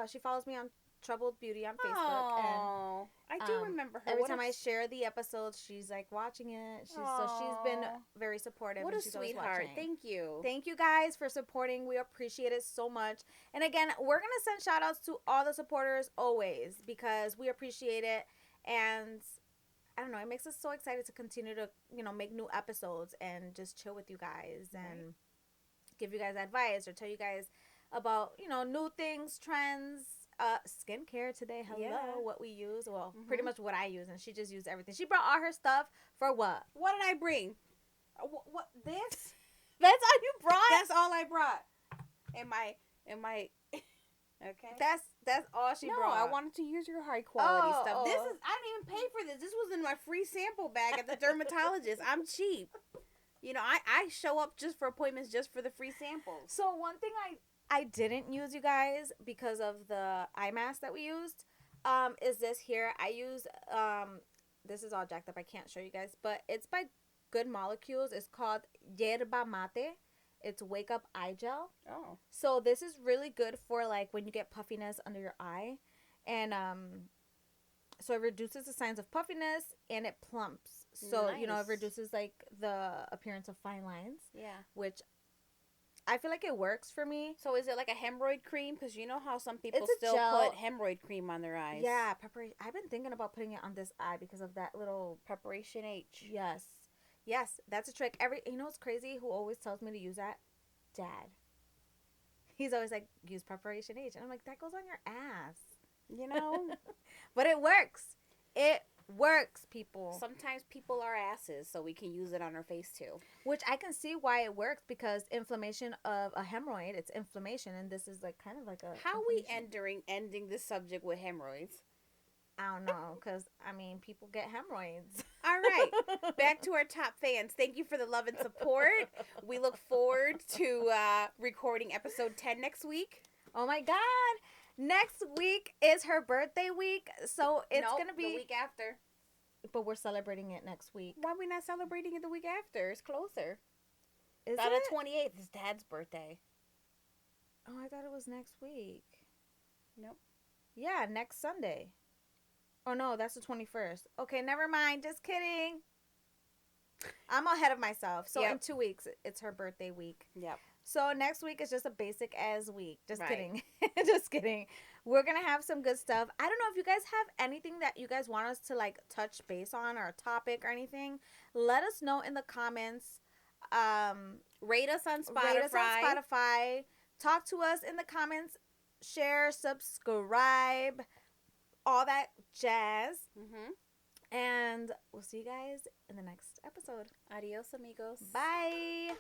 S1: she follows me on Troubled Beauty on Facebook.
S2: Oh, and I do remember her.
S1: Every time I share the episodes, she's like watching it. So she's been very supportive.
S2: What a sweetheart! Thank you.
S1: Thank you guys for supporting. We appreciate it so much. And again, we're gonna send shout outs to all the supporters always because we appreciate it. And I don't know, it makes us so excited to continue to make new episodes and just chill with you guys and give you guys advice or tell you guys about new things, trends. Skincare today. Hello, what we use. Well, pretty much what I use, and she just used everything. She brought all her stuff for what?
S2: What did I bring? What this?
S1: That's all you brought?
S2: That's all I brought. Am I? Okay.
S1: That's all she brought.
S2: No, I wanted to use your high quality stuff. This is I didn't even pay for this. This was in my free sample bag at the dermatologist. I'm cheap. I show up just for appointments just for the free samples.
S1: So one thing I didn't use, you guys, because of the eye mask that we used, is this here. I use, this is all jacked up. I can't show you guys, but it's by Good Molecules. It's called Yerba Mate. It's Wake Up Eye Gel.
S2: Oh.
S1: So this is really good for, like, when you get puffiness under your eye. And, so it reduces the signs of puffiness and it plumps. So,
S2: nice.
S1: It reduces, like, the appearance of fine lines.
S2: Yeah.
S1: Which I feel like it works for me.
S2: So is it like a hemorrhoid cream? Because you know how some people still put hemorrhoid cream on their eyes.
S1: Yeah, I've been thinking about putting it on this eye because of that little
S2: Preparation H.
S1: Yes, that's a trick. What's crazy? Who always tells me to use that? Dad. He's always like, use Preparation H, and I'm like, that goes on your ass, But it works. It works, people.
S2: Sometimes people are asses, so we can use it on our face too.
S1: Which I can see why it works because inflammation of a hemorrhoid, it's inflammation, and this is like kind of like a.
S2: How are we ending this subject with hemorrhoids?
S1: I don't know, because, I mean, people get hemorrhoids.
S2: All right. Back to our top fans. Thank you for the love and support. We look forward to recording episode 10 next week.
S1: Oh, my God. Next week is her birthday week, so it's going to be...
S2: the week after.
S1: But we're celebrating it next week.
S2: Why are we not celebrating it the week after? It's closer.
S1: Is
S2: the
S1: it?
S2: 28th is Dad's birthday.
S1: Oh, I thought it was next week.
S2: Nope.
S1: Yeah, next Sunday. Oh, no, that's the 21st. Okay, never mind. Just kidding. I'm ahead of myself. So in 2 weeks, it's her birthday week.
S2: Yep.
S1: So next week is just a basic as week. Just
S2: Right.
S1: kidding. Just kidding. We're going to have some good stuff. I don't know if you guys have anything that you guys want us to, like, touch base on, or a topic or anything. Let us know in the comments.
S2: Rate us on Spotify.
S1: Rate us on Spotify. Talk to us in the comments. Share, subscribe, all that jazz.
S2: Mm-hmm.
S1: And we'll see you guys in the next episode.
S2: Adios, amigos.
S1: Bye.